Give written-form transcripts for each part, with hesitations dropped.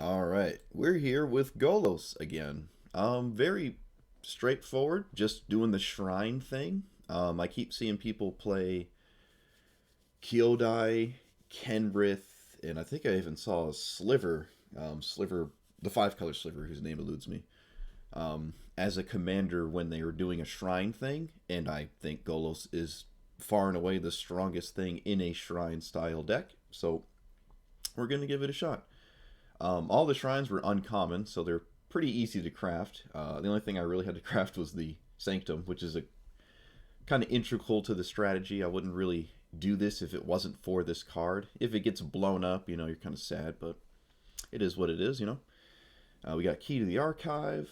All right, we're here with Golos again. Very straightforward, just doing the shrine thing. I keep seeing people play Kyodai, Kenrith, and I think I even saw a Sliver, the five-color Sliver, whose name eludes me, as a commander when they were doing a shrine thing. And I think Golos is far and away the strongest thing in a shrine style deck. So we're gonna give it a shot. All the shrines were uncommon, so they're pretty easy to craft. The only thing I really had to craft was the Sanctum, which is a kind of integral to the strategy. I wouldn't really do this if it wasn't for this card. If it gets blown up, you're kind of sad, but it is what it is. We got Key to the Archive.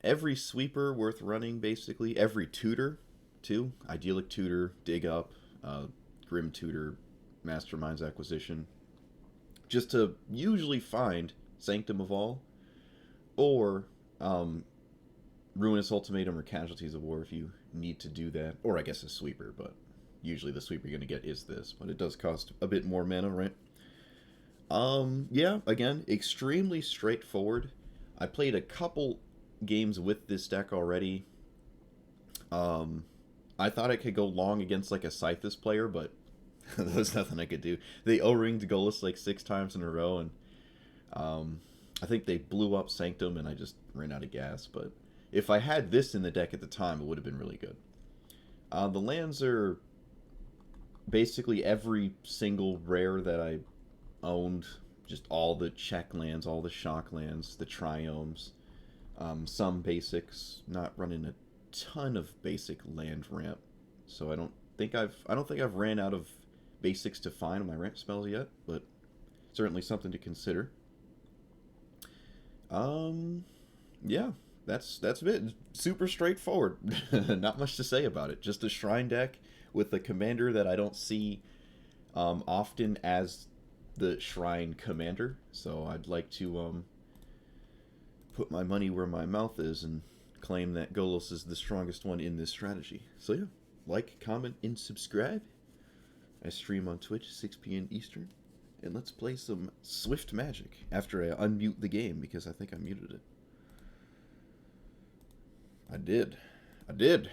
Every sweeper worth running, basically. Every tutor, too. Idyllic Tutor, Dig Up, Grim Tutor, Mastermind's Acquisition, just to usually find Sanctum of All or Ruinous Ultimatum or Casualties of War if you need to do that. Or I guess a sweeper, but usually the sweeper you're going to get is this. But it does cost a bit more mana, right? Yeah, again, extremely straightforward. I played a couple games with this deck already. I thought I could go long against like a Scythus player, but there was nothing I could do. They O-ringed Golos like 6 times in a row, and I think they blew up Sanctum, and I just ran out of gas. But if I had this in the deck at the time, it would have been really good. The lands are basically every single rare that I owned, just all the check lands, all the shock lands, the triomes, some basics. Not running a ton of basic land ramp, so I don't think I've ran out of basics to find on my ramp spells yet, but certainly something to consider. Yeah, that's it. Super straightforward. Not much to say about it. Just a shrine deck with a commander that I don't see often as the shrine commander. So I'd like to put my money where my mouth is and claim that Golos is the strongest one in this strategy. So yeah, like, comment, and subscribe. I stream on Twitch 6 p.m. Eastern. And let's play some Swift Magic after I unmute the game because I think I muted it. I did. I did.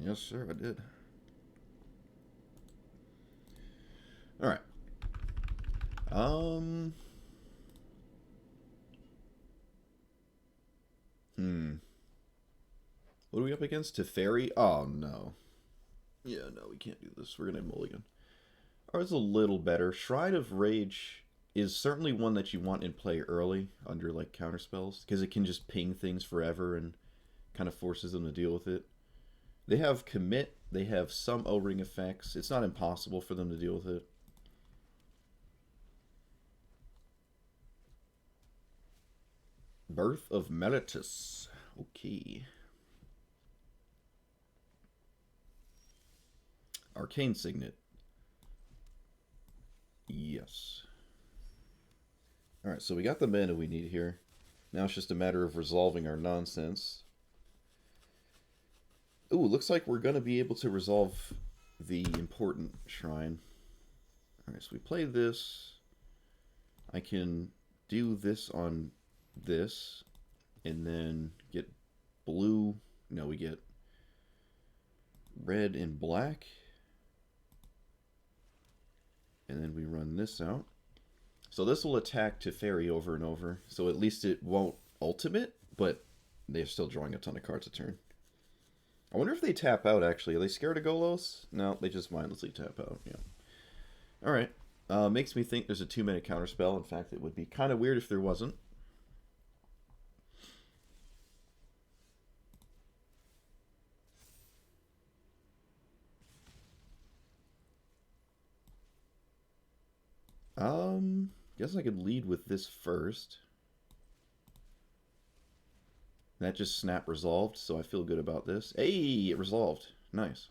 Yes, sir, I did. Alright. Um. What are we up against? Teferi? Oh, no. Yeah, no, we can't do this. We're going to mulligan. Ours a little better. Shrine of Rage is certainly one that you want in play early under like counter spells because it can just ping things forever and kind of forces them to deal with it. They have commit, they have some O-ring effects. It's not impossible for them to deal with it. Birth of Meletus. Okay. Arcane Signet. Yes. Alright, so we got the mana we need here. Now it's just a matter of resolving our nonsense. Ooh, looks like we're going to be able to resolve the important shrine. Alright, so we play this. I can do this on this. And then get blue. No, we get red and black. And then we run this out. So this will attack Teferi over and over. So at least it won't ultimate, but they're still drawing a ton of cards a turn. I wonder if they tap out, actually. Are they scared of Golos? No, they just mindlessly tap out. Yeah. Alright. Makes me think there's a 2-minute counterspell. In fact, it would be kind of weird if there wasn't. Guess I could lead with this first. That just snap resolved, so I feel good about this. Hey, it resolved. Nice.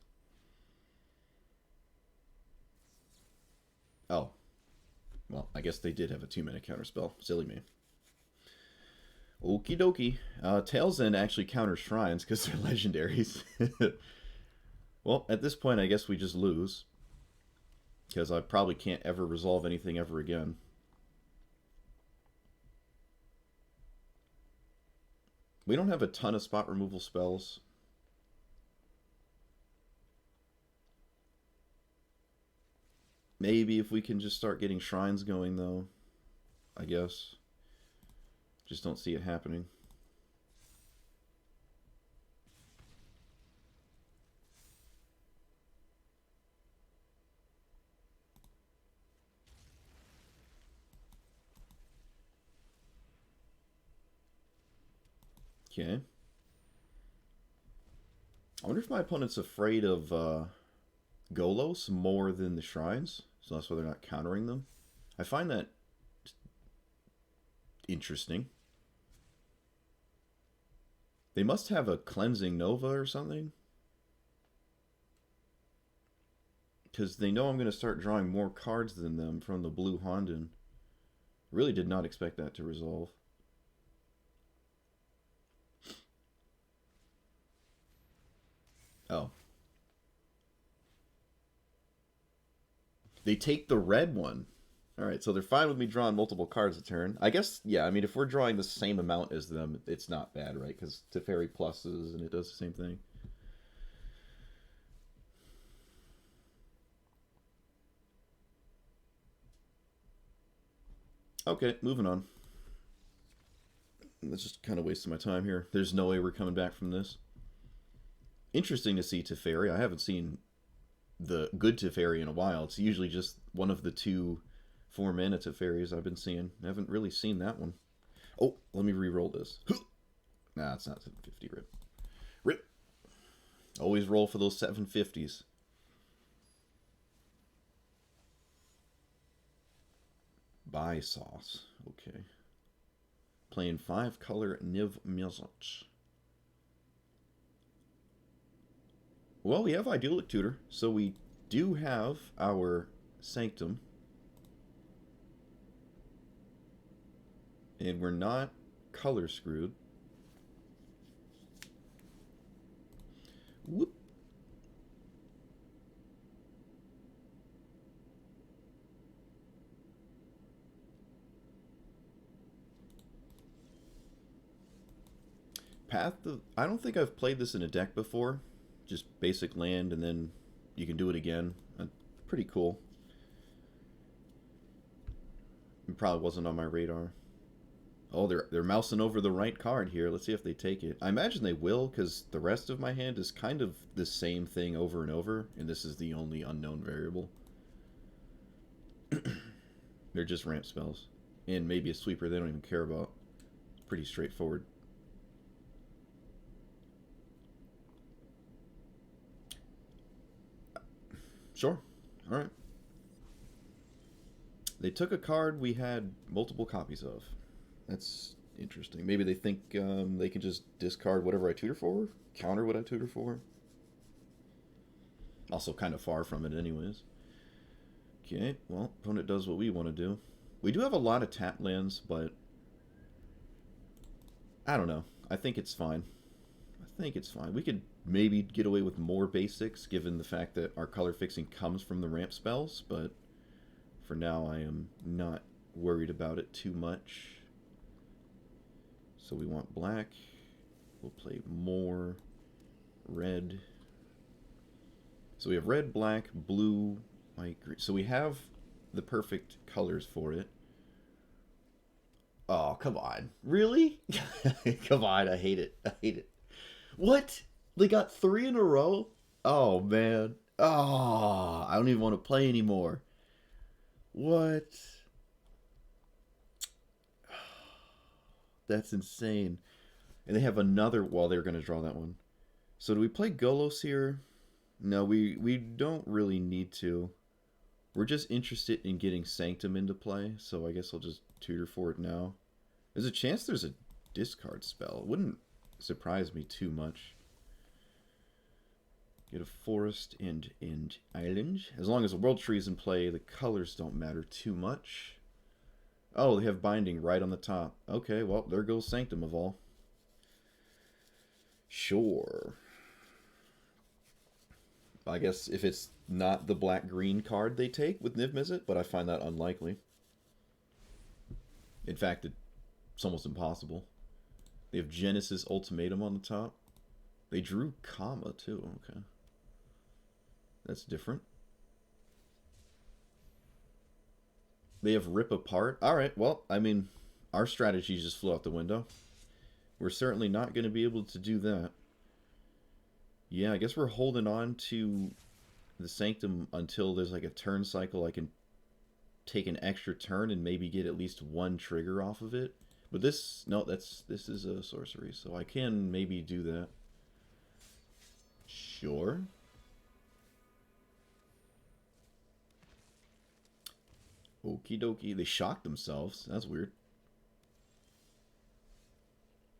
Oh. Well, I guess they did have a 2-minute counterspell. Silly me. Okie dokie. Tails End actually counters shrines because they're legendaries. Well, at this point, I guess we just lose. Because I probably can't ever resolve anything ever again. We don't have a ton of spot removal spells. Maybe if we can just start getting shrines going, though, I guess. Just don't see it happening. Okay. I wonder if my opponent's afraid of Golos more than the shrines, so that's why they're not countering them. I find that interesting. They must have a cleansing Nova or something. Because they know I'm going to start drawing more cards than them from the blue Honden. Really did not expect that to resolve. Oh. They take the red one. Alright, so they're fine with me drawing multiple cards a turn. I guess, yeah, I mean, if we're drawing the same amount as them, it's not bad, right? Because Teferi pluses and it does the same thing. Okay, moving on. That's just kind of wasting my time here. There's no way we're coming back from this. Interesting to see Teferi. I haven't seen the good Teferi in a while. It's usually just one of the 2 4-mana Teferis I've been seeing. I haven't really seen that one. Oh, let me re-roll this. Nah, it's not 750. Rip. Rip. Always roll for those 750s. Buy sauce. Okay. Playing 5-color Niv Mizzet. Well, we have Idyllic Tutor, so we do have our Sanctum. And we're not color screwed. Whoop. I don't think I've played this in a deck before. Just basic land, and then you can do it again. Pretty cool. It probably wasn't on my radar. Oh, they're mousing over the right card here. Let's see if they take it. I imagine they will, because the rest of my hand is kind of the same thing over and over, and this is the only unknown variable. They're just ramp spells. And maybe a sweeper they don't even care about. It's pretty straightforward. Sure. Alright. They took a card we had multiple copies of. That's interesting. Maybe they think they can just discard whatever I tutor for? Counter what I tutor for? Also kind of far from it anyways. Okay, well, opponent does what we want to do. We do have a lot of tap lands, but I don't know. I think it's fine. I think it's fine. We could maybe get away with more basics, given the fact that our color fixing comes from the ramp spells, but for now I am not worried about it too much. So we want black. We'll play more red. So we have red, black, blue, white, green. So we have the perfect colors for it. Oh, come on. Really? Come on, I hate it. I hate it. What? They got 3 in a row? Oh, man. Oh, I don't even want to play anymore. What? That's insane. And they have another... Well, they're going to draw that one. So do we play Golos here? No, we don't really need to. We're just interested in getting Sanctum into play, so I guess I'll just tutor for it now. There's a chance there's a discard spell. It wouldn't surprise me too much. Get a forest and island. As long as the world tree is in play, the colors don't matter too much. Oh, they have binding right on the top. Okay, well, there goes Sanctum of All. Sure. I guess if it's not the black-green card they take with Niv Mizzet, but I find that unlikely. In fact, it's almost impossible. They have Genesis Ultimatum on the top. They drew Comma, too. Okay. That's different. They have Rip Apart. Alright, well, I mean, our strategy just flew out the window. We're certainly not going to be able to do that. Yeah, I guess we're holding on to the Sanctum until there's like a turn cycle. I can take an extra turn and maybe get at least one trigger off of it. But this, no, this is a sorcery, so I can maybe do that. Sure. Okie dokie. They shocked themselves. That's weird.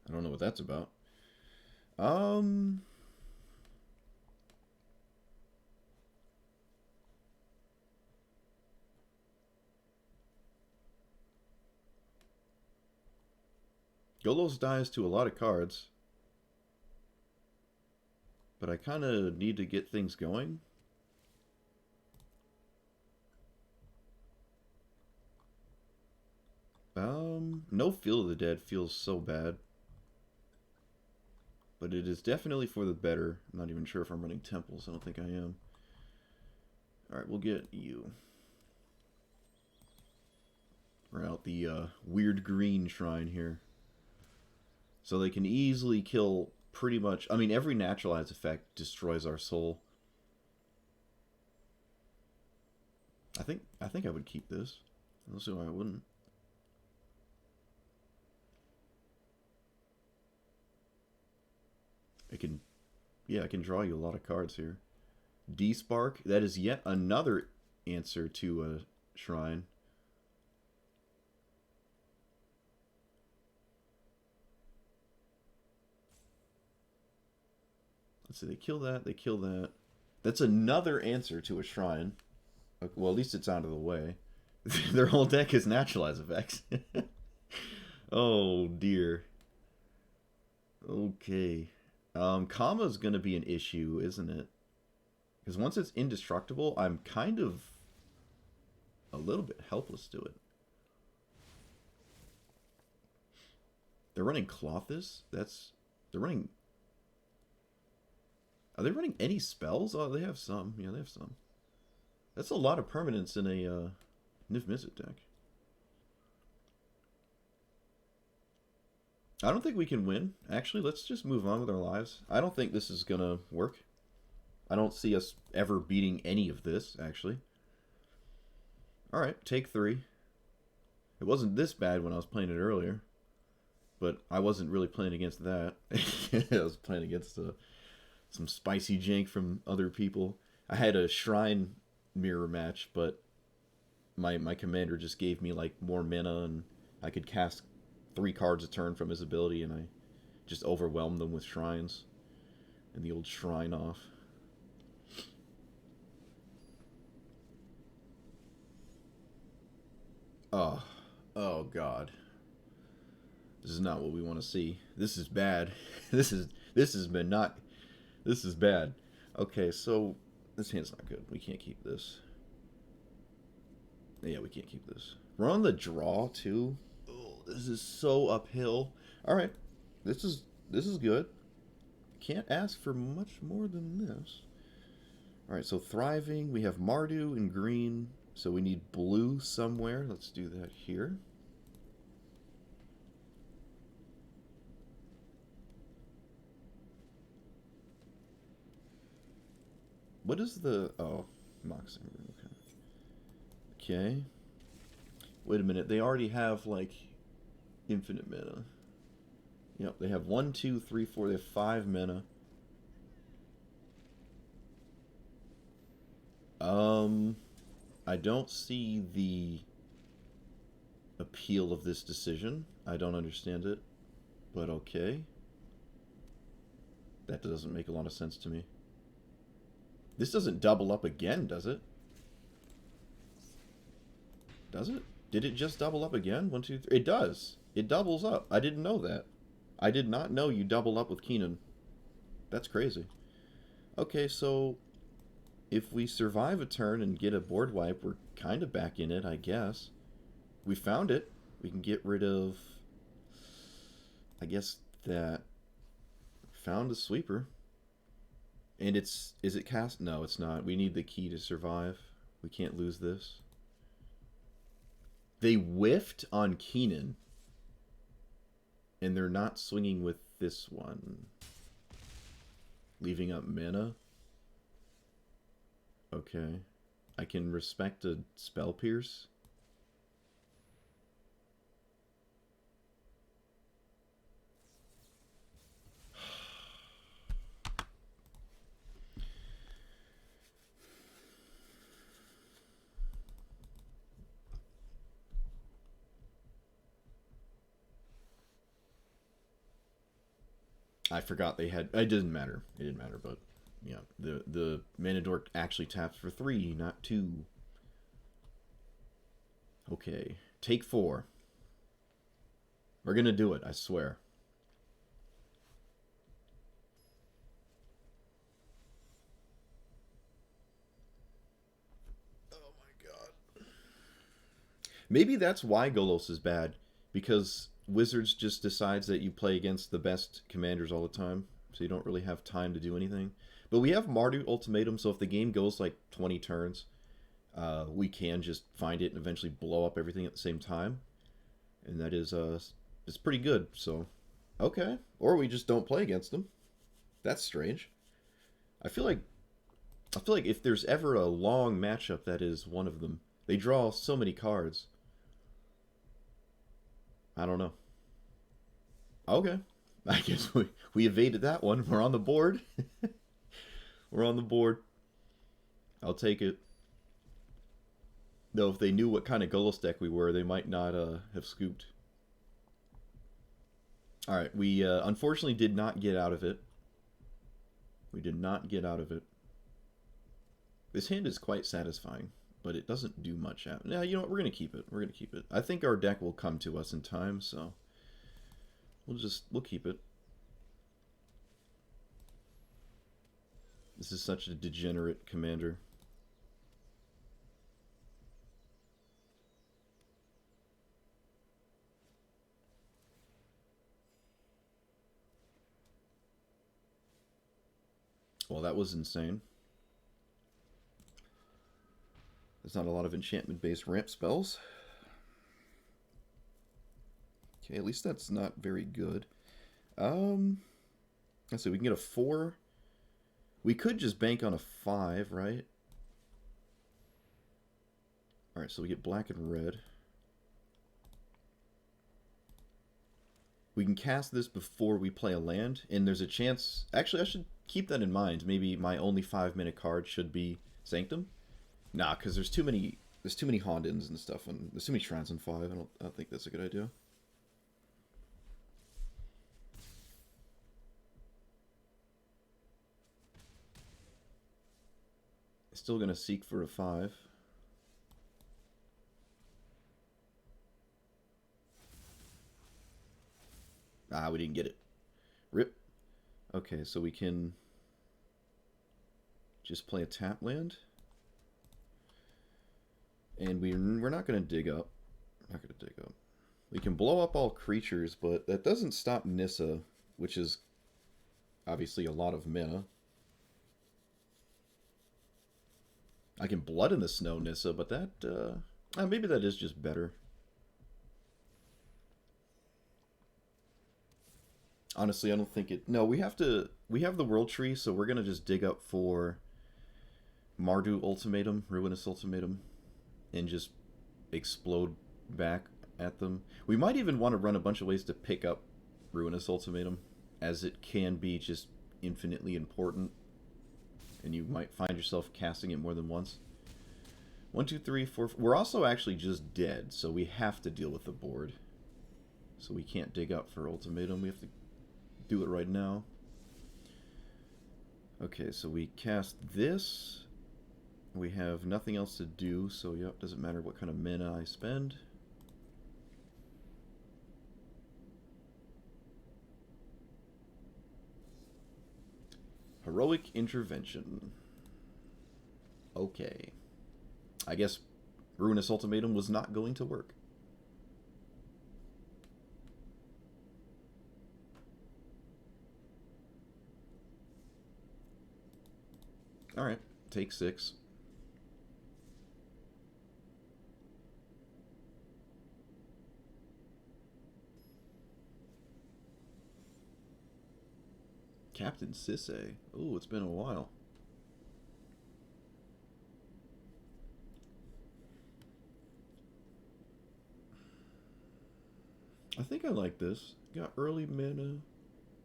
I don't know what that's about. Golos dies to a lot of cards. But I kind of need to get things going. No Field of the Dead feels so bad. But it is definitely for the better. I'm not even sure if I'm running temples. I don't think I am. Alright, we'll get you. We're out the weird green shrine here. So they can easily kill pretty much... I mean, every naturalized effect destroys our soul. I think I would keep this. I don't see why I wouldn't. I can draw you a lot of cards here. D-Spark, that is yet another answer to a shrine. Let's see, they kill that, they kill that. That's another answer to a shrine. Well, at least it's out of the way. Their whole deck is naturalized effects. Oh, dear. Okay. Comma's going to be an issue, isn't it? Because once it's indestructible, I'm kind of a little bit helpless to it. They're running Clothis? They're running... Are they running any spells? Oh, they have some. Yeah, they have some. That's a lot of permanence in a Niv-Mizzet deck. I don't think we can win. Actually, let's just move on with our lives. I don't think this is going to work. I don't see us ever beating any of this, actually. Alright, take 3. It wasn't this bad when I was playing it earlier. But I wasn't really playing against that. I was playing against some spicy jank from other people. I had a shrine mirror match, but my commander just gave me like more mana and I could cast 3 cards a turn from his ability, and I just overwhelmed them with shrines and the old shrine off. Oh god. This is not what we want to see. This is bad. This is bad. Okay, so this hand's not good. We can't keep this. Yeah, we can't keep this. We're on the draw too. Oh, this is so uphill. All right, this is good. Can't ask for much more than this. All right, so thriving. We have Mardu in green, so we need blue somewhere. Let's do that here. What is the... Oh, Mox. Okay. Wait a minute. They already have, like, infinite mana. Yep, they have 1, 2, 3, 4. They have 5 mana. I don't see the appeal of this decision. I don't understand it. But okay. That doesn't make a lot of sense to me. This doesn't double up again, does it? Does it? Did it just double up again? 1, 2, 3. It does. It doubles up. I didn't know that. I did not know you double up with Keenan. That's crazy. Okay, so if we survive a turn and get a board wipe, we're kind of back in it, I guess. We found it. We can get rid of, I guess, that. Found a sweeper. And is it cast? No, it's not. We need the key to survive. We can't lose this. They whiffed on Keenan. And they're not swinging with this one. Leaving up mana. Okay. I can respect a Spell Pierce. I forgot they had. It didn't matter. It didn't matter, but yeah, the mana dork actually taps for 3, not 2. Okay, take 4. We're gonna do it. I swear. Oh my god. Maybe that's why Golos is bad, because Wizards just decides that you play against the best commanders all the time, so you don't really have time to do anything. But we have Mardu Ultimatum, so if the game goes like 20 turns, we can just find it and eventually blow up everything at the same time. And that is, it's pretty good, so... Okay. Or we just don't play against them. That's strange. I feel like if there's ever a long matchup, that is one of them. They draw so many cards. I don't know. Okay. I guess we evaded that one. We're on the board. We're on the board. I'll take it. Though if they knew what kind of Golos deck we were, they might not have scooped. Alright, we unfortunately did not get out of it. We did not get out of it. This hand is quite satisfying, but it doesn't do much out. Yeah, you know what? We're going to keep it. We're going to keep it. I think our deck will come to us in time, so we'll keep it. This is such a degenerate commander. Well, that was insane. There's not a lot of enchantment-based ramp spells. Okay, at least that's not very good. Let's see, we can get a 4. We could just bank on a 5, right? Alright, so we get black and red. We can cast this before we play a land, and there's a chance... Actually, I should keep that in mind. Maybe my only 5-minute card should be Sanctum. Nah, because there's too many Hondens and stuff, and there's too many Shrines on 5. I don't think that's a good idea. Still gonna seek for a 5. Ah, we didn't get it. Rip. Okay, so we can just play a tap land. And we're not going to dig up. Not going to dig up. We can blow up all creatures, but that doesn't stop Nissa, which is obviously a lot of mana. I can Blood in the Snow Nissa, but that... maybe that is just better. Honestly, I don't think it... No, we have the World Tree, so we're going to just dig up for Mardu Ultimatum, Ruinous Ultimatum, and just explode back at them. We might even want to run a bunch of ways to pick up Ruinous Ultimatum, as it can be just infinitely important, and you might find yourself casting it more than once. 1, 2, 3, 4... We're also actually just dead, so we have to deal with the board. So we can't dig up for Ultimatum. We have to do it right now. Okay, so we cast this. We have nothing else to do, so yep, doesn't matter what kind of mana I spend. Heroic Intervention. Okay. I guess Ruinous Ultimatum was not going to work. Alright, take 6. Captain Sisse. Oh, it's been a while. I think I like this. Got early mana.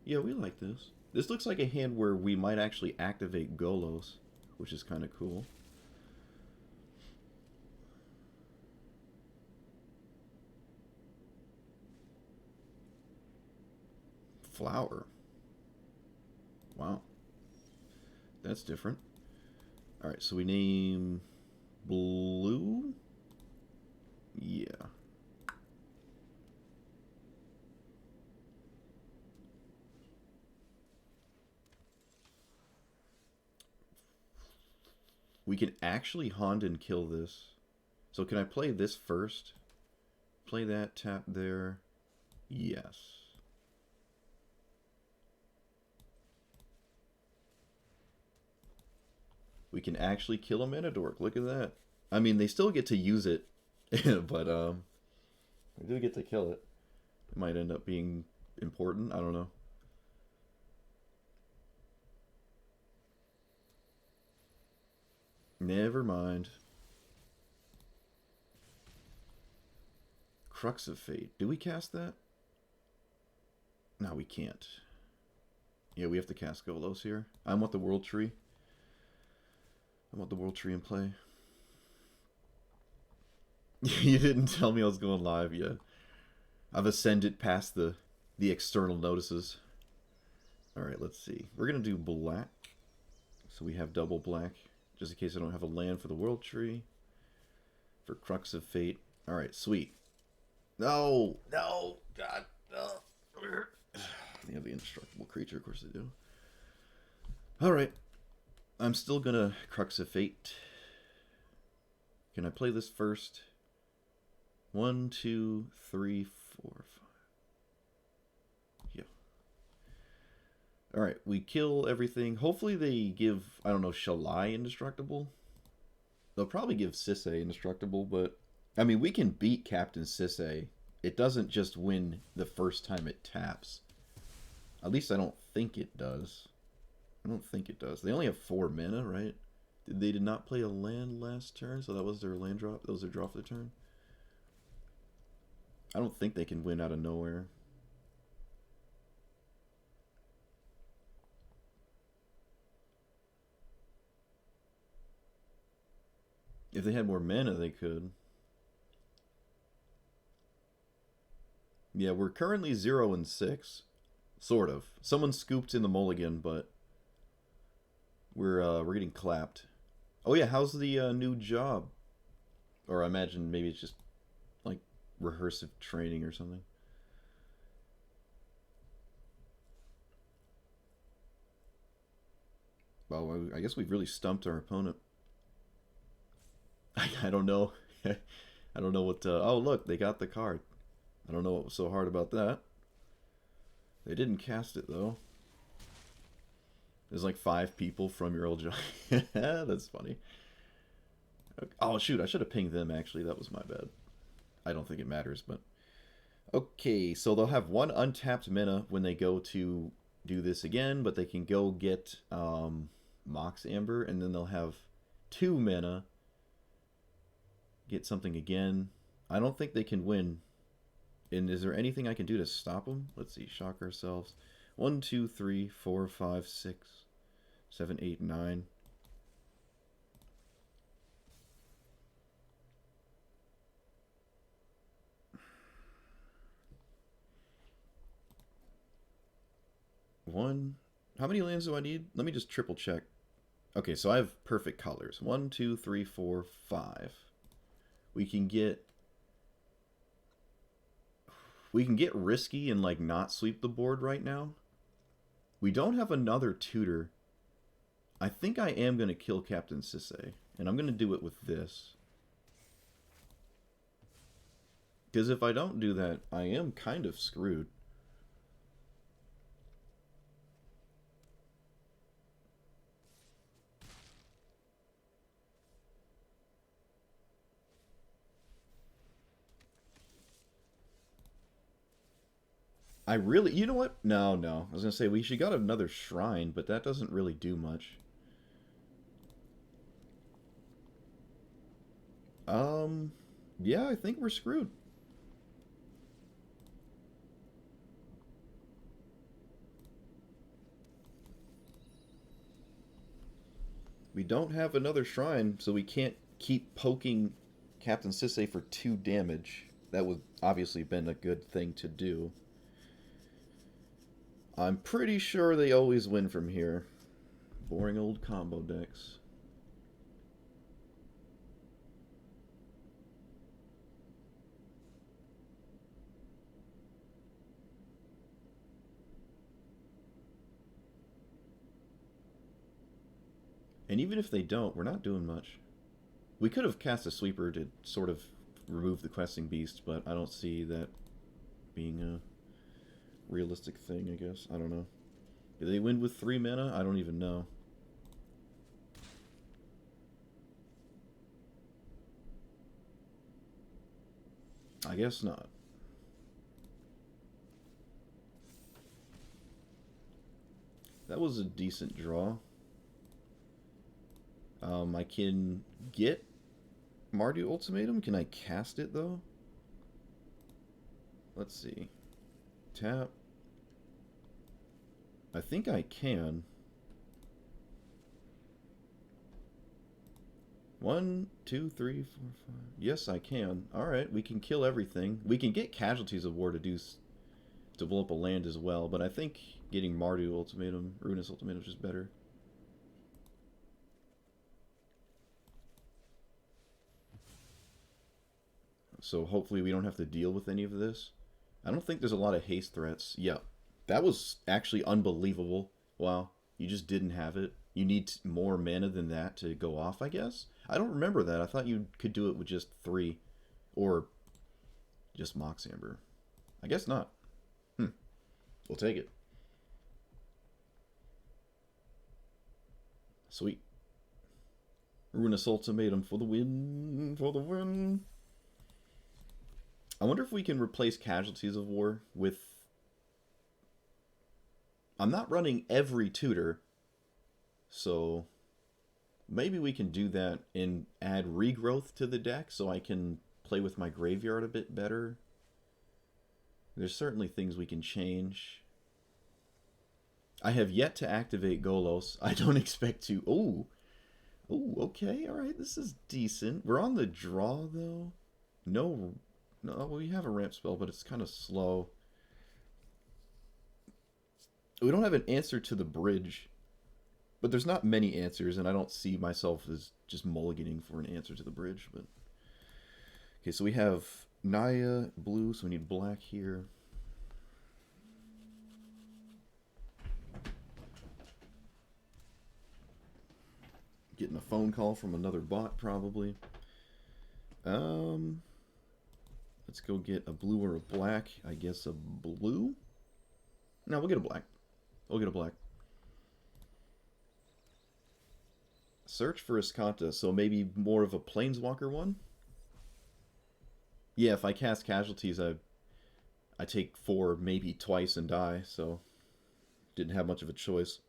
Yeah, we like this. This looks like a hand where we might actually activate Golos, which is kind of cool. Flower. Wow. That's different. Alright, so we name blue? Yeah. We can actually Honden kill this. So can I play this first? Play that, tap there. Yes. We can actually kill a Manadork. Look at that. I mean, they still get to use it, but we do get to kill it. It might end up being important. I don't know. Never mind. Crux of Fate. Do we cast that? No, we can't. Yeah, we have to cast Golos here. I want the World Tree. I want the World Tree in play. You didn't tell me I was going live yet. I've ascended past the external notices. Alright, let's see. We're going to do black. So we have double black. Just in case I don't have a land for the World Tree. For Crux of Fate. Alright, sweet. No! No! God! No! They have the indestructible creature, of course they do. Alright. I'm still gonna Crux of Fate. Can I play this first? 1, 2, 3, 4, 5. Yeah. Alright, we kill everything. Hopefully they give, I don't know, Shalai indestructible? They'll probably give Sisse indestructible, but I mean, we can beat Captain Sisse. It doesn't just win the first time it taps. At least I don't think it does. I don't think it does. They only have 4 mana, right? They did not play a land last turn, so that was their land drop. That was their draw for the turn. I don't think they can win out of nowhere. If they had more mana, they could. Yeah, we're currently 0-6. Sort of. Someone scooped in the mulligan, but we're getting clapped. Oh yeah, how's the new job? Or I imagine maybe it's just like rehearsive training or something. Well, I guess we've really stumped our opponent. I don't know. I don't know what. Oh, look, they got the card. I don't know what was so hard about that. They didn't cast it though. There's like 5 people from your old job. That's funny. Oh shoot, I should have pinged them actually. That was my bad. I don't think it matters, but okay. So they'll have 1 untapped mana when they go to do this again, but they can go get Mox Amber, and then they'll have 2 mana. Get something again. I don't think they can win. And is there anything I can do to stop them? Let's see. Shock ourselves. 1, 2, 3, 4, 5, 6, 7, 8, 9. One. How many lands do I need? Let me just triple check. Okay, so I have perfect colors. 1, 2, 3, 4, 5. We can get risky and like not sweep the board right now. We don't have another tutor. I think I am going to kill Captain Sisse, and I'm going to do it with this. Because if I don't do that, I am kind of screwed. I really, you know what? No, no. I was gonna say we should got another shrine, but that doesn't really do much. Um, yeah, I think we're screwed. We don't have another shrine, so we can't keep poking Captain Sisse for 2 damage. That would obviously been a good thing to do. I'm pretty sure they always win from here. Boring old combo decks. And even if they don't, we're not doing much. We could have cast a sweeper to sort of remove the questing beast, but I don't see that being a realistic thing, I guess. I don't know. Do they win with 3 mana? I don't even know. I guess not. That was a decent draw. I can get Mardu Ultimatum. Can I cast it, though? Let's see. Tap. I think I can. 1, 2, 3, 4, 5. Yes, I can. Alright, we can kill everything. We can get Casualties of War to blow up a land as well, but I think getting Mardu Ultimatum, Ruinous Ultimatum is just better. So hopefully we don't have to deal with any of this. I don't think there's a lot of haste threats. Yeah, that was actually unbelievable. Wow, you just didn't have it. You need more mana than that to go off, I guess? I don't remember that. I thought you could do it with just 3. Or just Mox Amber. I guess not. We'll take it. Sweet. Ruinous Ultimatum for the win. For the win. I wonder if we can replace Casualties of War with... I'm not running every tutor, so maybe we can do that and add regrowth to the deck so I can play with my graveyard a bit better. There's certainly things we can change. I have yet to activate Golos. I don't expect to. Ooh. Ooh, okay, alright, this is decent. We're on the draw, though. No, we have a ramp spell, but it's kind of slow. We don't have an answer to the bridge. But there's not many answers, and I don't see myself as just mulliganing for an answer to the bridge. But okay, so we have Naya blue, so we need black here. Getting a phone call from another bot, probably. Let's go get a blue or a black. I guess a blue? No, we'll get a black. We'll get a black. Search for Iskanta, so maybe more of a Planeswalker one? Yeah, if I cast Casualties, I take 4 maybe twice and die, so didn't have much of a choice.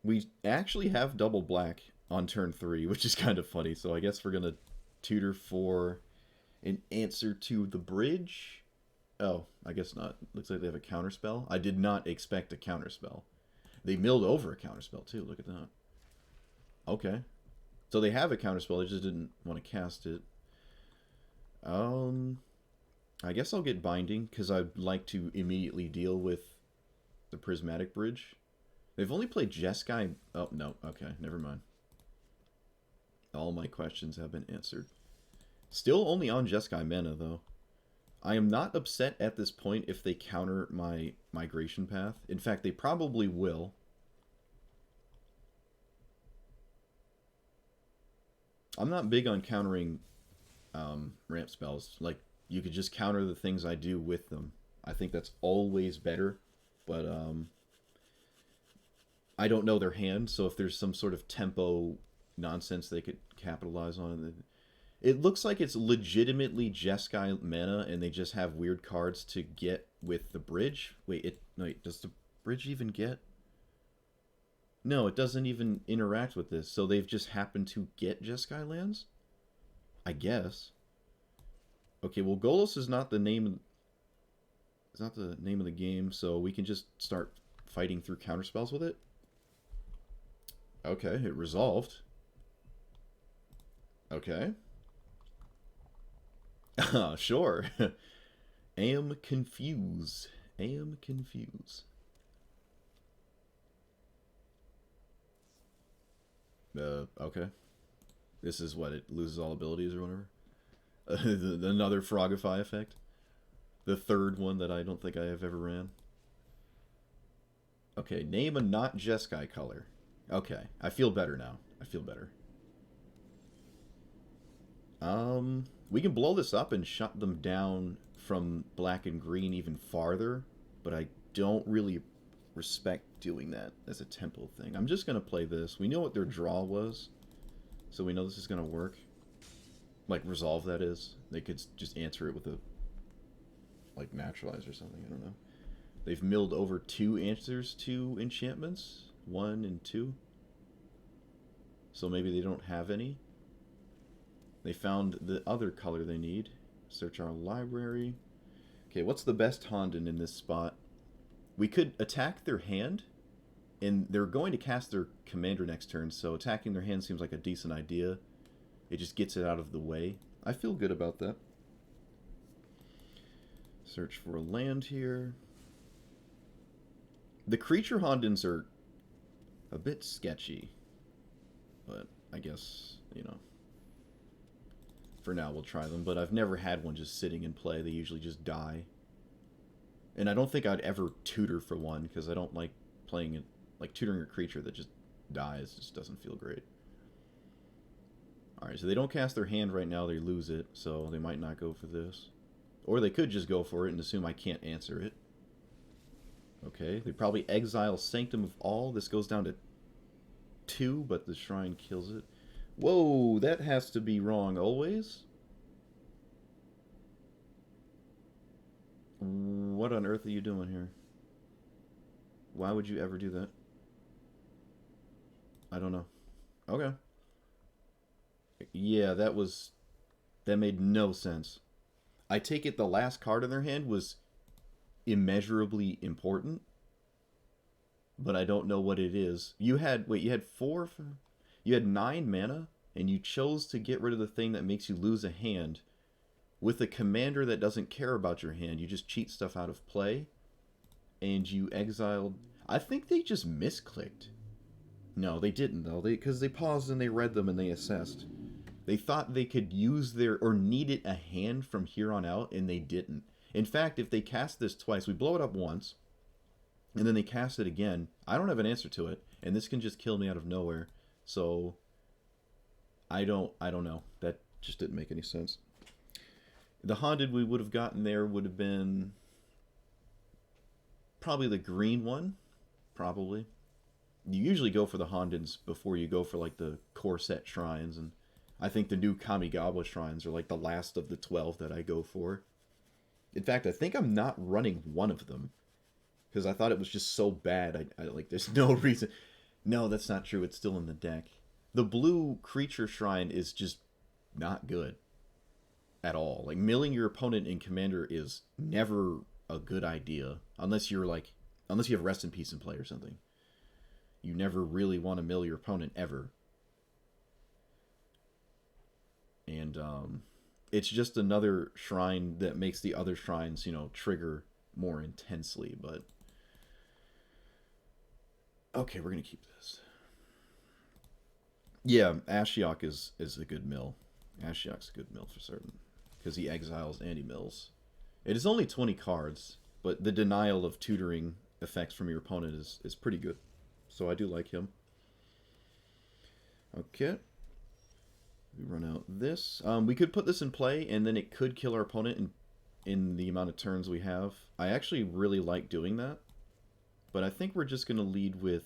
We actually have double black on turn 3, which is kind of funny, so I guess we're gonna tutor for an answer to the bridge. Oh, I guess not. Looks like they have a counterspell. I did not expect a counterspell. They milled over a counterspell too. Look at that. Okay. So they have a counterspell, they just didn't want to cast it. I guess I'll get Binding, because I'd like to immediately deal with the Prismatic Bridge. They've only played Jeskai... Oh, no. Okay, never mind. All my questions have been answered. Still only on Jeskai mana, though. I am not upset at this point if they counter my migration path. In fact, they probably will. I'm not big on countering ramp spells. Like, you could just counter the things I do with them. I think that's always better. But I don't know their hand, so if there's some sort of tempo nonsense they could capitalize on, It looks like it's legitimately Jeskai mana, and they just have weird cards to get with the bridge. Wait, does the bridge even get? No, it doesn't even interact with this, so they've just happened to get Jeskai lands? I guess. Okay, well, Golos is not the name. It's not the name of the game, so we can just start fighting through counterspells with it. Okay, it resolved. Okay. Sure. Am confused. Am confused. Okay. This is what, it loses all abilities or whatever? Another Frogify effect? The third one that I don't think I have ever ran. Okay, name a not Jeskai color. Okay, I feel better now. I feel better. We can blow this up and shut them down from black and green even farther, but I don't really respect doing that as a tempo thing. I'm just going to play this. We know what their draw was, so we know this is going to work. Like, resolve, that is. They could just answer it with a, like, naturalize or something. I don't know. They've milled over 2 answers to enchantments. 1 and 2. So maybe they don't have any. They found the other color they need. Search our library. Okay, what's the best Honden in this spot? We could attack their hand, and they're going to cast their commander next turn, so attacking their hand seems like a decent idea. It just gets it out of the way. I feel good about that. Search for a land here. The creature Hondens are a bit sketchy, but I guess, you know, for now we'll try them. But I've never had one just sitting in play. They usually just die. And I don't think I'd ever tutor for one, because I don't like playing it, like tutoring a creature that just dies. Just doesn't feel great. Alright, so they don't cast their hand right now, they lose it, so they might not go for this. Or they could just go for it and assume I can't answer it. Okay, they probably exile Sanctum of All. This goes down to 2, but the shrine kills it. Whoa, that has to be wrong always. What on earth are you doing here? Why would you ever do that? I don't know. Okay. Yeah, that made no sense. I take it the last card in their hand was immeasurably important, but I don't know what it is. You had 9 mana, and you chose to get rid of the thing that makes you lose a hand with a commander that doesn't care about your hand. You just cheat stuff out of play, and you exiled. I think they just misclicked. No, they didn't though. Because they paused and they read them and they assessed. They thought they could use or needed a hand from here on out, and they didn't. In fact, if they cast this twice, we blow it up once, and then they cast it again, I don't have an answer to it, and this can just kill me out of nowhere. So, I don't know. That just didn't make any sense. The Honden we would have gotten there would have been probably the green one. Probably. You usually go for the Hondens before you go for like the core set shrines, and I think the new Kamigawa shrines are like the last of the 12 that I go for. In fact, I think I'm not running one of them because I thought it was just so bad. I like, there's no reason. No, that's not true. It's still in the deck. The blue creature shrine is just not good at all. Like, milling your opponent in commander is never a good idea unless you have Rest in Peace in play or something. You never really want to mill your opponent ever. And it's just another shrine that makes the other shrines, trigger more intensely. But okay, we're gonna keep this. Yeah, Ashiok is a good mill. Ashiok's a good mill for certain because he exiles and he mills. It is only 20 cards, but the denial of tutoring effects from your opponent is pretty good. So I do like him. Okay. We run out this. We could put this in play, and then it could kill our opponent in the amount of turns we have. I actually really like doing that. But I think we're just going to lead with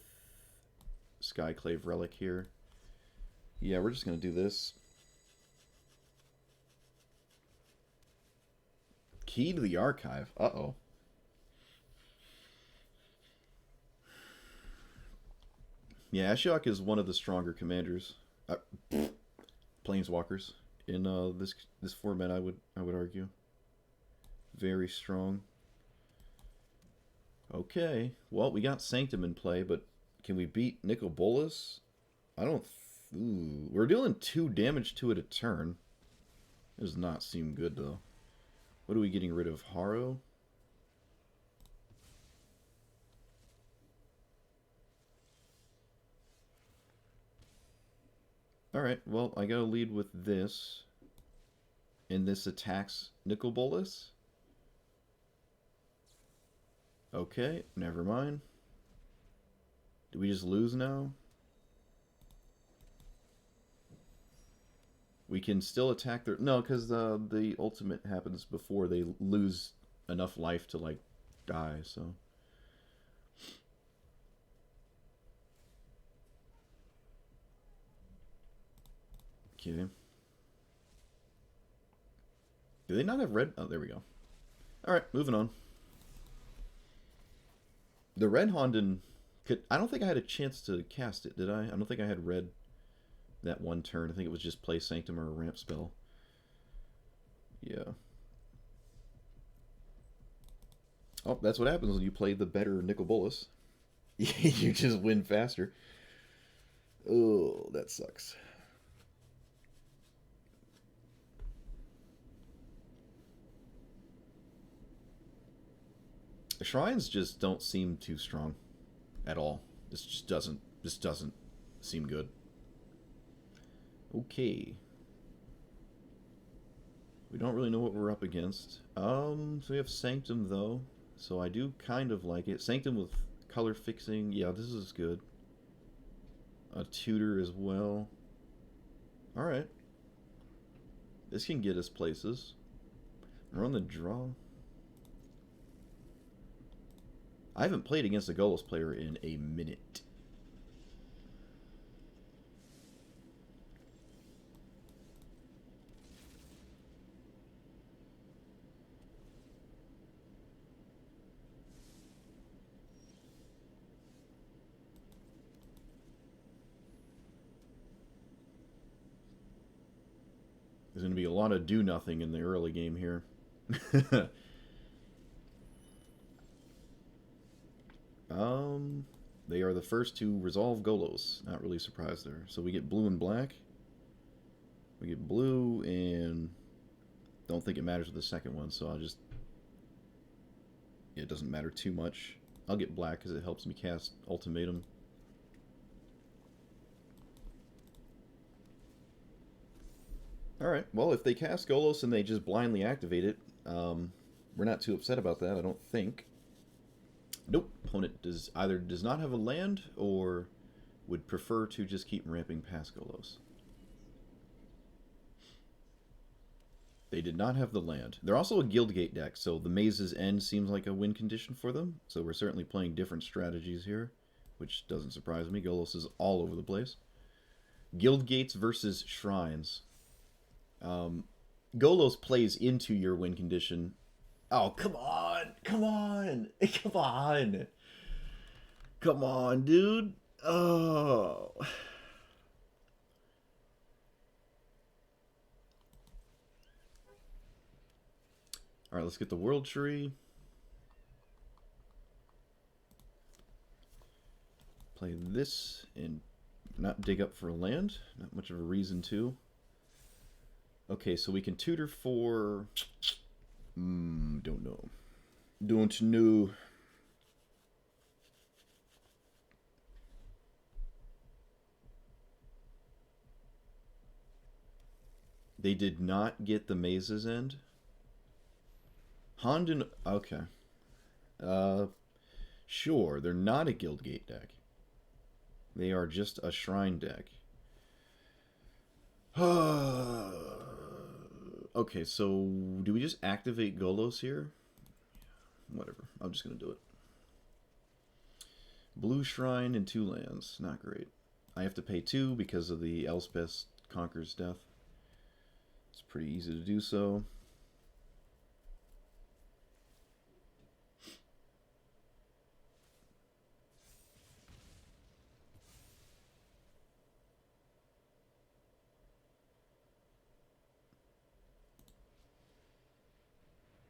Skyclave Relic here. Yeah, we're just going to do this. Key to the archive. Uh-oh. Yeah, Ashiok is one of the stronger commanders. Planeswalkers in this format, I would argue. Very strong. Okay, well, we got Sanctum in play, but can we beat Nicol Bolas? I don't... Ooh, we're dealing 2 damage to it a turn. Does not seem good, though. What are we getting rid of? Haro? Alright, well, I gotta lead with this. And this attacks Nicol Bolas? Okay, never mind. Do we just lose now? We can still attack their... No, because the ultimate happens before they lose enough life to, like, die, so... Okay. Do they not have red? Oh, there we go. Alright, moving on. The red Honden could... I don't think I had a chance to cast it, did I? I don't think I had red that one turn. I think it was just play Sanctum or a ramp spell. Yeah. Oh, that's what happens when you play the better Nicol Bolas. You just win faster. Oh, that sucks. The shrines just don't seem too strong at all. This doesn't seem good. Okay. We don't really know what we're up against. So we have Sanctum though. So I do kind of like it. Sanctum with color fixing. Yeah, this is good. A tutor as well. Alright. This can get us places. We're on the draw. I haven't played against a Golos player in a minute. There's going to be a lot of do-nothing in the early game here. They are the first to resolve Golos. Not really surprised there. So we get blue and black. We get blue and... Don't think it matters with the second one, so I'll just... It doesn't matter too much. I'll get black because it helps me cast Ultimatum. Alright, well, if they cast Golos and they just blindly activate it, we're not too upset about that, I don't think. Nope, opponent does not have a land or would prefer to just keep ramping past Golos. They did not have the land. They're also a Guildgate deck, so the Maze's End seems like a win condition for them. So we're certainly playing different strategies here, which doesn't surprise me. Golos is all over the place. Guildgates versus Shrines. Golos plays into your win condition. Oh, come on! Come on! Come on! Come on, dude! Oh... Alright, let's get the World Tree. Play this and not dig up for a land. Not much of a reason to. Okay, so we can tutor for... don't know. Don't know. They did not get the Maze's End. Honden, okay. Sure, they're not a Guildgate deck. They are just a Shrine deck. Okay, so do we just activate Golos here? Whatever, I'm just going to do it. Blue Shrine and 2 lands, not great. I have to pay 2 because of the Elspeth Conqueror's death. It's pretty easy to do so.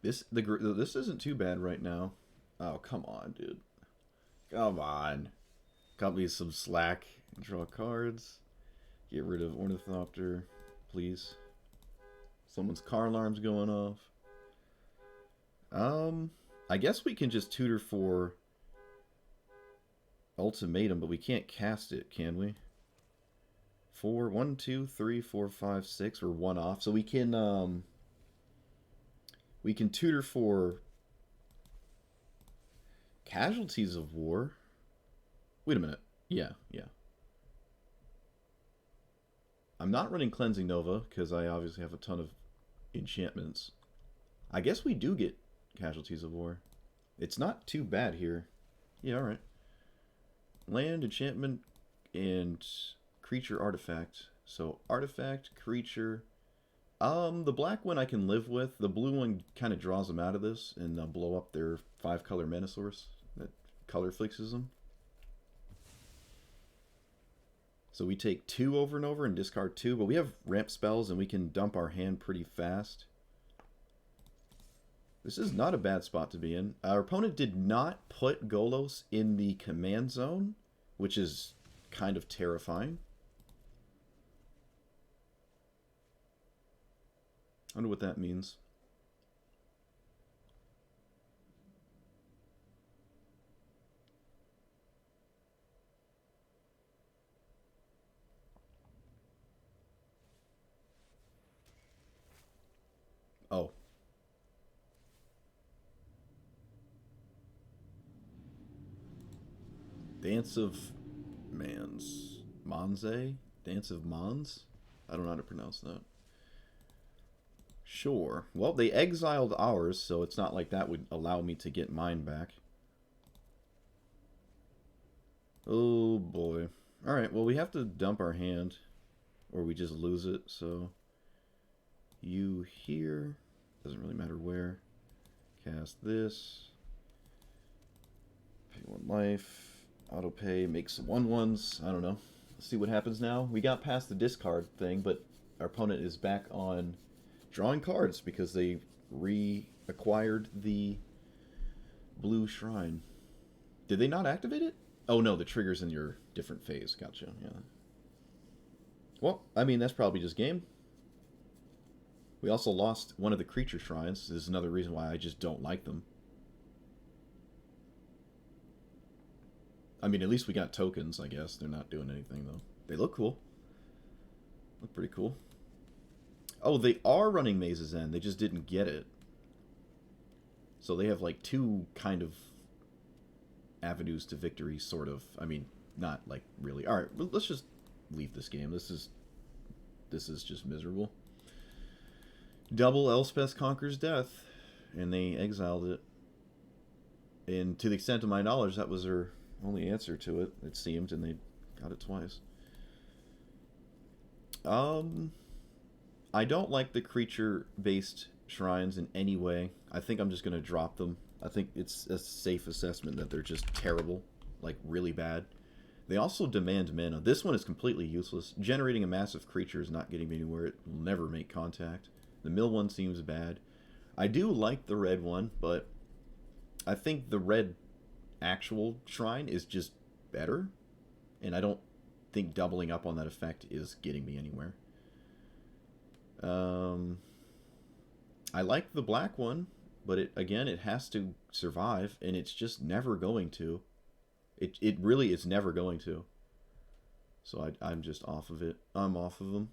This isn't too bad right now. Oh, come on, dude. Come on. Cut me some slack. Draw cards. Get rid of Ornithopter, please. Someone's car alarm's going off. I guess we can just tutor for Ultimatum, but we can't cast it, can we? 4, 1, 2, 3, 4, 5, 6. We're one off, so we can tutor for Casualties of War. Wait a minute. Yeah. I'm not running Cleansing Nova because I obviously have a ton of enchantments. I guess we do get Casualties of War. It's not too bad here. Yeah, alright. Land, enchantment, and creature artifact. So artifact, creature. The black one I can live with. The blue one kind of draws them out of this and blow up their 5-color mana source that color fixes them. So we take 2 over and over and discard 2, but we have ramp spells and we can dump our hand pretty fast. This is not a bad spot to be in. Our opponent did not put Golos in the command zone, which is kind of terrifying. I wonder what that means. Oh. Dance of Manze? Dance of Mons? I don't know how to pronounce that. Sure. Well, they exiled ours, so it's not like that would allow me to get mine back. Oh, boy. Alright, well, we have to dump our hand, or we just lose it, so... You here. Doesn't really matter where. Cast this. Pay 1 life. Auto pay. Make some 1/1s. I don't know. Let's see what happens now. We got past the discard thing, but our opponent is back on drawing cards because they reacquired the blue shrine. Did they not activate it? Oh no, the trigger's in your different phase. Gotcha, yeah. Well, I mean, that's probably just game. We also lost one of the creature shrines. This is another reason why I just don't like them. I mean, at least we got tokens, I guess. They're not doing anything, though. They look cool. Look pretty cool. Oh, they are running Maze's End. They just didn't get it. So they have, like, 2 kind of avenues to victory, sort of. I mean, not, like, really. Alright, let's just leave this game. This is just miserable. Double Elspeth Conquers Death. And they exiled it. And to the extent of my knowledge, that was their only answer to it, it seemed, and they got it twice. I don't like the creature-based shrines in any way. I think I'm just going to drop them. I think it's a safe assessment that they're just terrible, like really bad. They also demand mana. This one is completely useless. Generating a massive creature is not getting me anywhere. It will never make contact. The mill one seems bad. I do like the red one, but I think the red actual shrine is just better, and I don't think doubling up on that effect is getting me anywhere. I like the black one, but it has to survive, and it's just never going to. It really is never going to. So I'm just off of it. I'm off of them.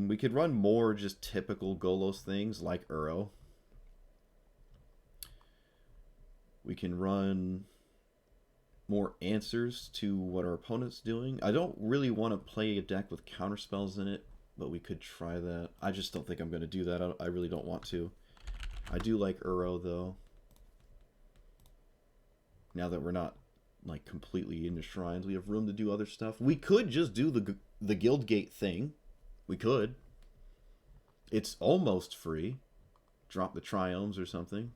We could run more just typical Golos things like Uro. We can run more answers to what our opponent's doing. I don't really want to play a deck with counterspells in it, but we could try that. I just don't think I'm going to do that. I really don't want to. I do like Uro, though. Now that we're not, like, completely into shrines, we have room to do other stuff. We could just do the Guildgate thing. We could. It's almost free. Drop the Triomes or something.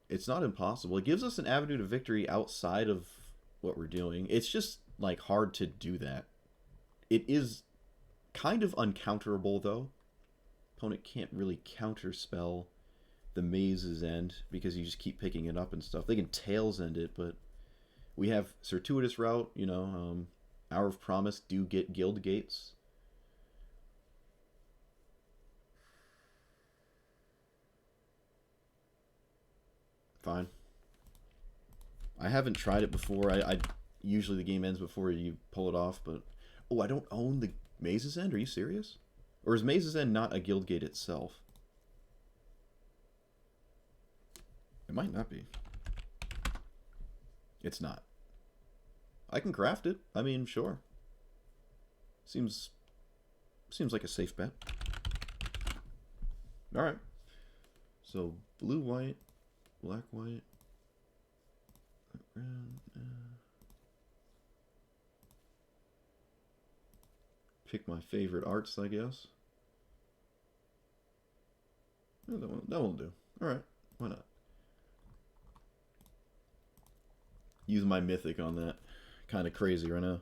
It's not impossible. It gives us an avenue to victory outside of what we're doing. It's just, like, hard to do that. It is kind of uncounterable, though, Opponent can't really counterspell the Maze's End because you just keep picking it up and stuff. They can Tails End it, but we have Circuitous Route, you know, Hour of Promise do get Guildgates. Fine. I haven't tried it before. I usually the game ends before you pull it off, but oh, I don't own the Maze's End. Are you serious? Or is Maze's End not a Guildgate itself? It might not be. It's not. I can craft it. I mean, sure. Seems like a safe bet. All right. So blue, white, black, white. Pick my favorite arts, I guess. Oh, that won't do. Alright, why not? Use my mythic on that. Kind of crazy right now.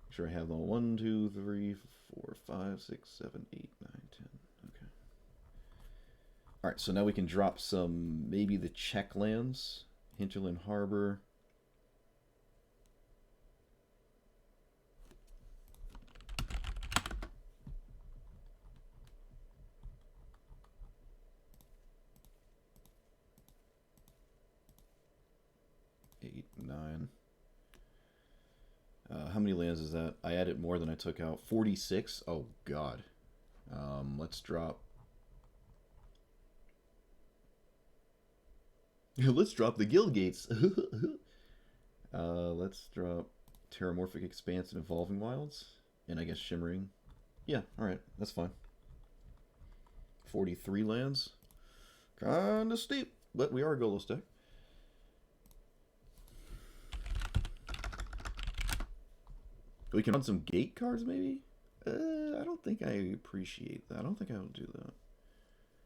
Make sure I have them all. 1, 2, 3, 4, 5, 6, 7, 8, 9, 10. Okay. Alright, so now we can drop some, maybe the check lands. Hinterland Harbor. How many lands is that? I added more than I took out. 46? Oh, God. Let's drop... let's drop the Guildgates. Let's drop Terramorphic Expanse and Evolving Wilds. And I guess Shimmering. Yeah, alright. That's fine. 43 lands. Kinda steep, but we are a Golos deck. We can run some gate cards, maybe? I don't think I appreciate that. I don't think I will do that.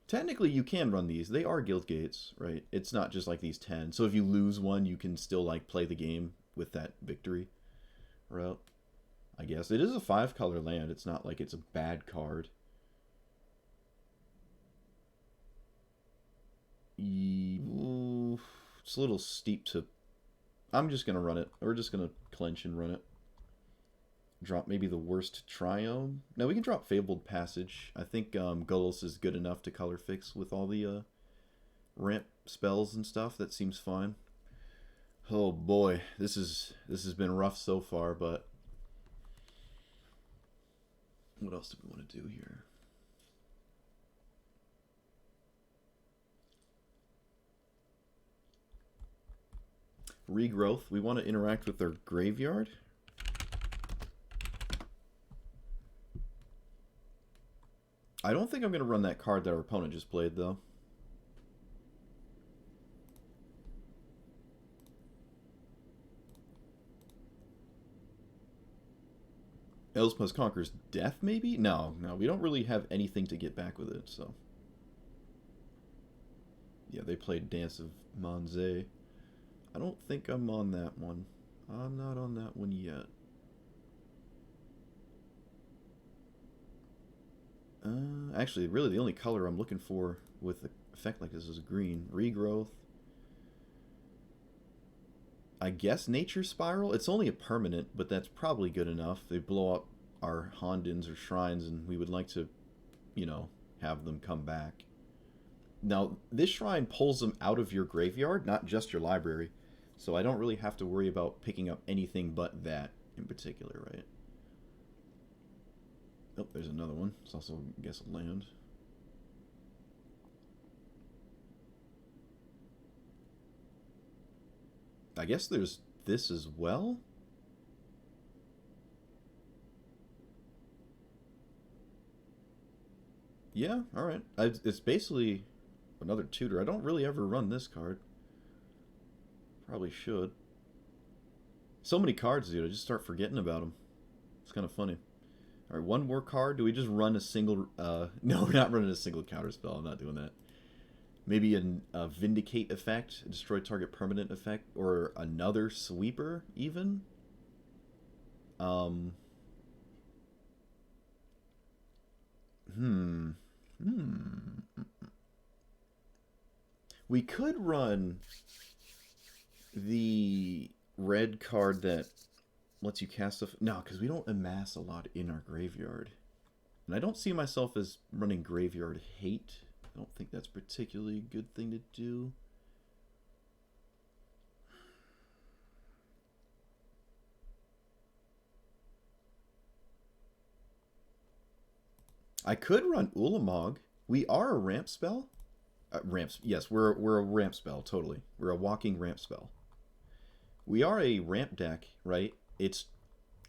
Technically, you can run these. They are Guildgates, right? It's not just like these 10. So if you lose one, you can still like play the game with that victory route. I guess. It is a 5-color land. It's not like it's a bad card. It's a little steep to... I'm just going to run it. We're just going to clench and run it. Drop maybe the worst Triome. No, we can drop Fabled Passage. I think Golos is good enough to color fix with all the ramp spells and stuff. That seems fine. Oh boy, this has been rough so far, but what else do we want to do here? Regrowth. We want to interact with their graveyard. I don't think I'm going to run that card that our opponent just played, though. Elspeth Conquers Death, maybe? No, we don't really have anything to get back with it, so... Yeah, they played Dance of Manze. I don't think I'm on that one. I'm not on that one yet. Actually, really the only color I'm looking for with an effect like this is green. Regrowth. I guess Nature Spiral. It's only a permanent, but that's probably good enough. They blow up our Hondens or Shrines, and we would like to, you know, have them come back. Now, this shrine pulls them out of your graveyard, not just your library. So I don't really have to worry about picking up anything but that in particular, right? Oh, there's another one. It's also, I guess, a land. I guess there's this as well. Yeah, alright. It's basically another tutor. I don't really ever run this card. Probably should. So many cards, dude. I just start forgetting about them. It's kind of funny. Alright, one more card. Do we just run a single... No, we're not running a single counter spell. I'm not doing that. Maybe a Vindicate effect. Destroy target permanent effect. Or another Sweeper, even. Hmm. We could run the red card that lets you cast a... No, because we don't amass a lot in our graveyard. And I don't see myself as running Graveyard Hate. I don't think that's particularly a good thing to do. I could run Ulamog. We are a ramp spell. Ramps. Yes, we're a ramp spell. Totally, we're a walking ramp spell. We are a ramp deck, right? It's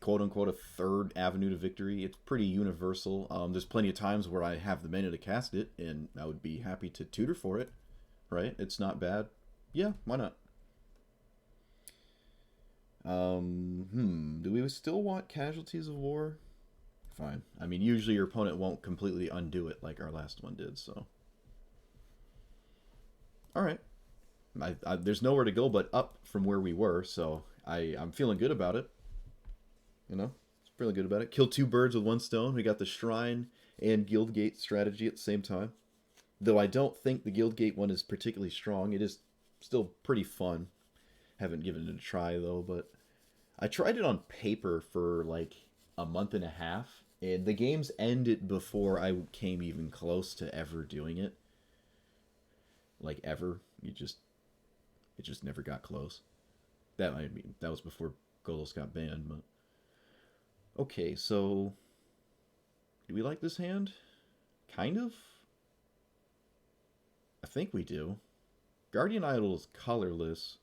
quote unquote a third avenue to victory. It's pretty universal. There's plenty of times where I have the mana to cast it, and I would be happy to tutor for it. Right? It's not bad. Yeah, why not? Do we still want Casualties of War? Fine. I mean, usually your opponent won't completely undo it like our last one did, so. Alright. There's nowhere to go but up from where we were, so I'm feeling good about it. You know? Feeling good about it. Kill two birds with one stone. We got the Shrine and Guildgate strategy at the same time. Though I don't think the Guildgate one is particularly strong. It is still pretty fun. Haven't given it a try, though, but I tried it on paper for like a month and a half, and the games ended before I came even close to ever doing it. Like ever, it just never got close. That was before Golos got banned, but okay. So, do we like this hand? Kind of. I think we do. Guardian Idol is colorless,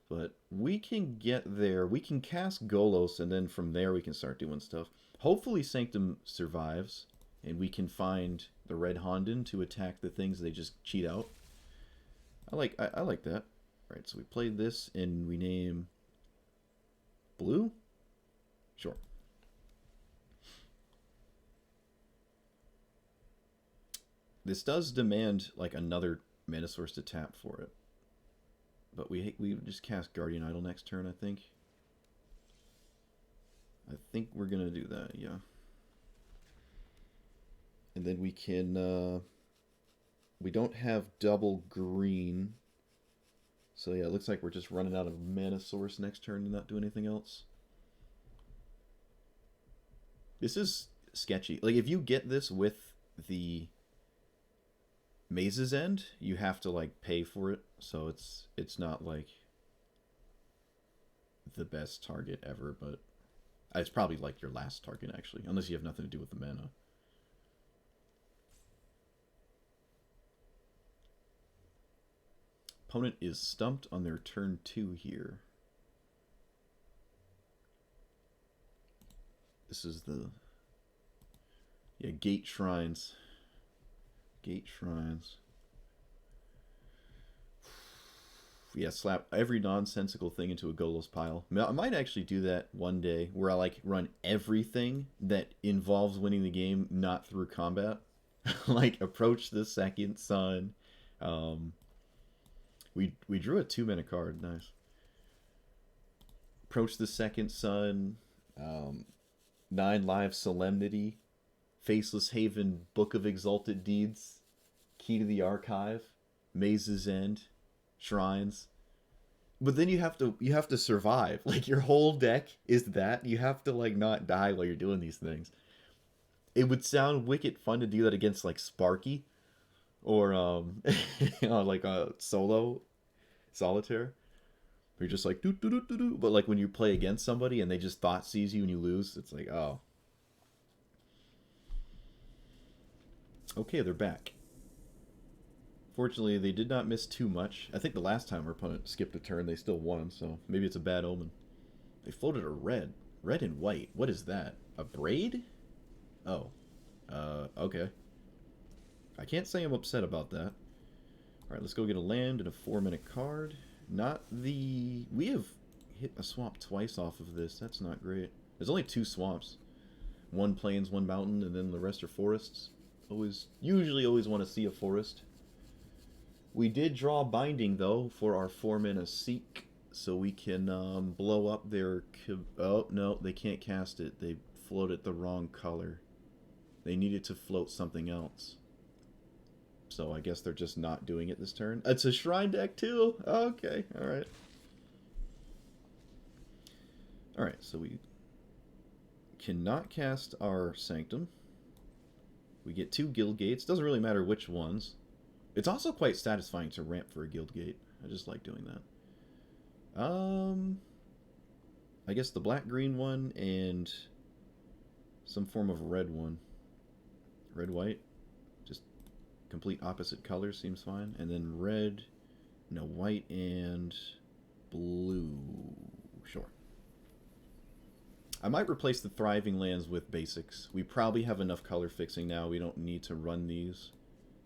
but we can get there. We can cast Golos, and then from there we can start doing stuff. Hopefully Sanctum survives, and we can find the red Honden to attack the things they just cheat out. I like that. All right, so we played this, and we name blue? Sure. This does demand like another mana source to tap for it. But we just cast Guardian Idol next turn, I think. I think we're going to do that, yeah. And then we can... we don't have double green. So yeah, it looks like we're just running out of mana source next turn and not do anything else. This is sketchy. Like, if you get this with the Maze's End, you have to, like, pay for it. So it's not, like, the best target ever, but it's probably, like, your last target, actually. Unless you have nothing to do with the mana. Opponent is stumped on their turn 2 here. This is the... Yeah, Gate Shrines. Gate Shrines. Yeah, slap every nonsensical thing into a Golos pile. I might actually do that one day, where I, like, run everything that involves winning the game, not through combat. Like, Approach the Second Sun. We drew a 2-mana card. Nice. Approach the Second Sun. 9 Live Solemnity. Faceless Haven, Book of Exalted Deeds. Key to the Archive. Maze's End. Shrines. But then you have to survive. Like, your whole deck is that. You have to, like, not die while you're doing these things. It would sound wicked fun to do that against, like, Sparky. Or, you know, like a solo solitaire. You're just like, do. But, like, when you play against somebody and they just thought seize you and you lose, it's like, oh. Okay, they're back. Fortunately, they did not miss too much. I think the last time our opponent skipped a turn, they still won, so maybe it's a bad omen. They floated a red. Red and white. What is that? A braid? Oh. Okay. I can't say I'm upset about that. Alright, let's go get a land and a 4-minute card. Not the... We have hit a swamp twice off of this. That's not great. There's only 2 swamps. 1 plains, 1 mountain, and then the rest are forests. Usually always want to see a forest. We did draw Binding, though, for our 4-mana Seek, so we can blow up their... Oh, no, they can't cast it. They floated the wrong color. They needed to float something else. So I guess they're just not doing it this turn. It's a shrine deck too? Okay, alright. Alright, so we cannot cast our Sanctum. We get 2 Guildgates. Doesn't really matter which ones. It's also quite satisfying to ramp for a Guildgate. I just like doing that. I guess the black-green one and some form of red one. Red-white. Just complete opposite colors seems fine. And then red, no, white and blue. Sure. I might replace the Thriving Lands with basics. We probably have enough color fixing now. We don't need to run these.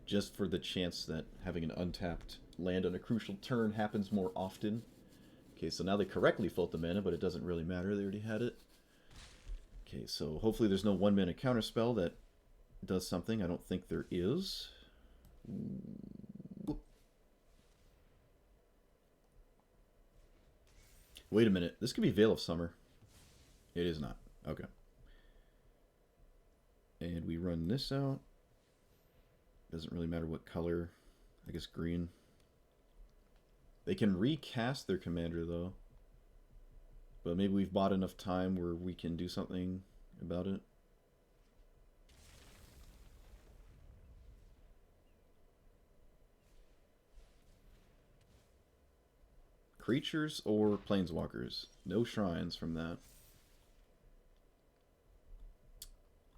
Just for the chance that having an untapped land on a crucial turn happens more often. Okay, so now they correctly float the mana, but it doesn't really matter. They already had it. Okay, so hopefully there's no 1-mana counterspell that does something. I don't think there is. Wait a minute. This could be Veil of Summer. It is not. Okay. And we run this out. Doesn't really matter what color. I guess green. They can recast their commander, though. But maybe we've bought enough time where we can do something about it. Creatures or planeswalkers? No shrines from that.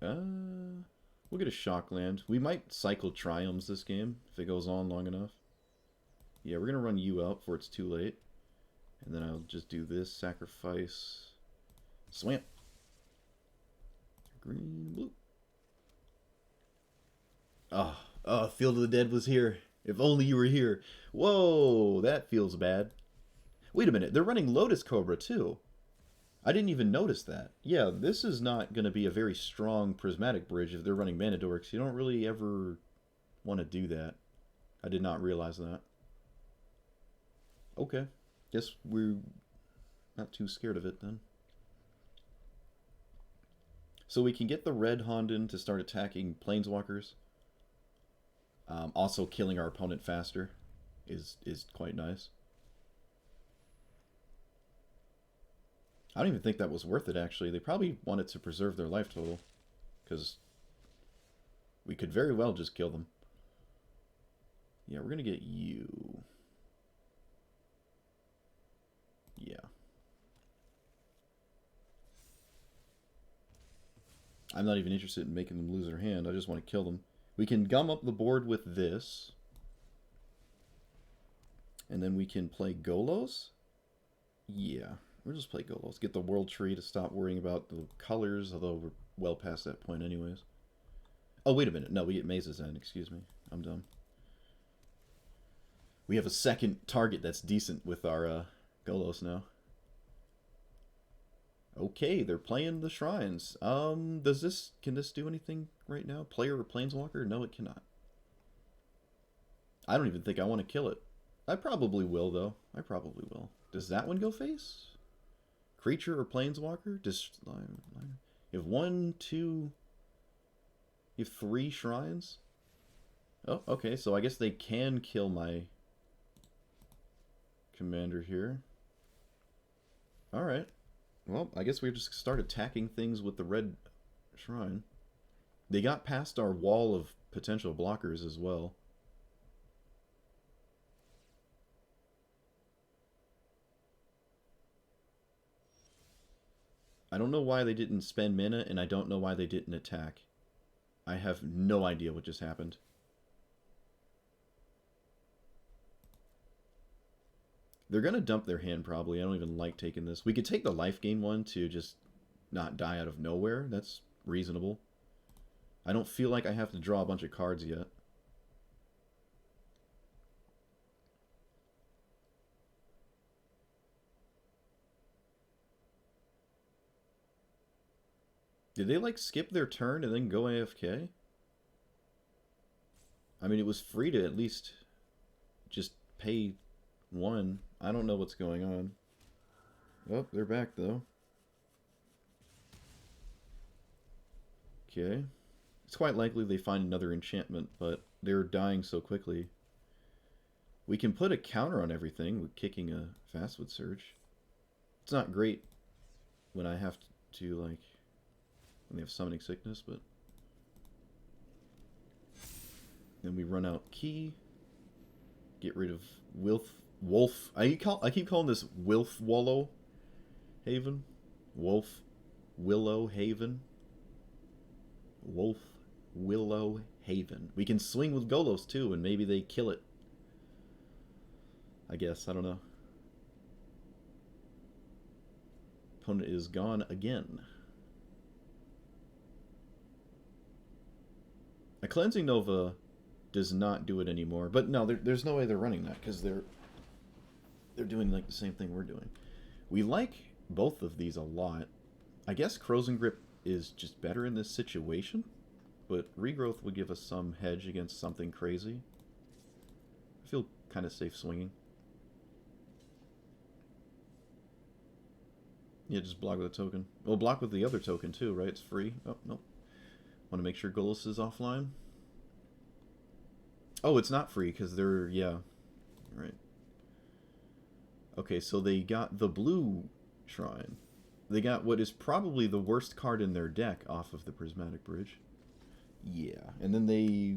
We'll get a shock land. We might cycle Triumphs this game if it goes on long enough. Yeah, we're going to run you out before it's too late. And then I'll just do this. Sacrifice. Swamp. Green, blue. Oh, Field of the Dead was here. If only you were here. Whoa, that feels bad. Wait a minute, they're running Lotus Cobra too. I didn't even notice that. Yeah, this is not going to be a very strong prismatic bridge if they're running Mana Dorks. You don't really ever want to do that. I did not realize that. Okay. Guess we're not too scared of it then. So we can get the red Honden to start attacking planeswalkers. Also killing our opponent faster is quite nice. I don't even think that was worth it, actually. They probably wanted to preserve their life total. Because we could very well just kill them. Yeah, we're going to get you. Yeah. I'm not even interested in making them lose their hand. I just want to kill them. We can gum up the board with this. And then we can play Golos. Yeah. We'll just play Golos. Get the World Tree to stop worrying about the colors, although we're well past that point anyways. Oh, wait a minute. No, we get Maze's End. Excuse me. I'm dumb. We have a second target that's decent with our Golos now. Okay, they're playing the shrines. Can this do anything right now? Player or Planeswalker? No, it cannot. I don't even think I want to kill it. I probably will, though. I probably will. Does that one go face? Creature or Planeswalker? Just you have 1, 2... You have 3 shrines? Oh, okay, so I guess they can kill my commander here. Alright. Well, I guess we just start attacking things with the red shrine. They got past our wall of potential blockers as well. I don't know why they didn't spend mana, and I don't know why they didn't attack. I have no idea what just happened. They're going to dump their hand, probably. I don't even like taking this. We could take the life gain one to just not die out of nowhere. That's reasonable. I don't feel like I have to draw a bunch of cards yet. Did they, like, skip their turn and then go AFK? I mean, it was free to at least just pay 1. I don't know what's going on. Oh, they're back, though. Okay. It's quite likely they find another enchantment, but they're dying so quickly. We can put a counter on everything with kicking a Fastwood Surge. It's not great when I have to like, when they have Summoning Sickness, but then we run out Key, get rid of Wolf. I keep calling this Wilf Wallow Haven, Wolf Willow Haven, Wolf Willow Haven. We can swing with Golos too, and maybe they kill it. I guess, I don't know. Opponent is gone again. A Cleansing Nova does not do it anymore, but no, there's no way they're running that because they're doing like the same thing we're doing. We like both of these a lot. I guess Crozen Grip is just better in this situation, but Regrowth would give us some hedge against something crazy. I feel kind of safe swinging. Yeah, just block with a token. Well, block with the other token too, right? It's free. Oh, no. Want to make sure Golos is offline. Oh, it's not free because they're, yeah. Right. Okay, so they got the blue shrine. They got what is probably the worst card in their deck off of the Prismatic Bridge. Yeah, and then they...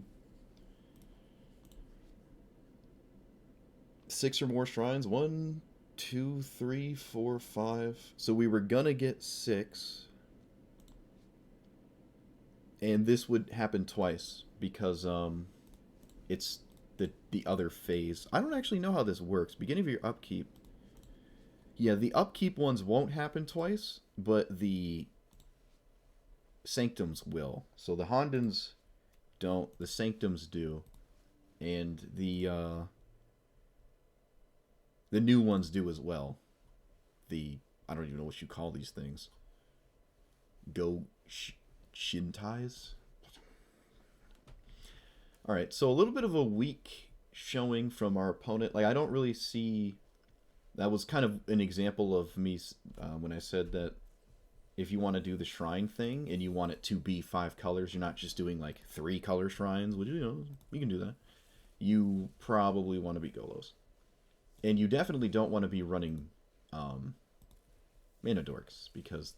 6 or more shrines. 1, 2, 3, 4, 5. So we were gonna get 6. And this would happen twice because it's the other phase. I don't actually know how this works. Beginning of your upkeep. Yeah, the upkeep ones won't happen twice, but the Sanctums will. So the Hondens don't, the Sanctums do. And the new ones do as well. I don't even know what you call these things. Shintais? Alright, so a little bit of a weak showing from our opponent. Like, I don't really see... That was kind of an example of me when I said that if you want to do the shrine thing and you want it to be 5 colors, you're not just doing like 3 color shrines, which, you know, you can do that. You probably want to be Golos. And you definitely don't want to be running Mana Dorks, because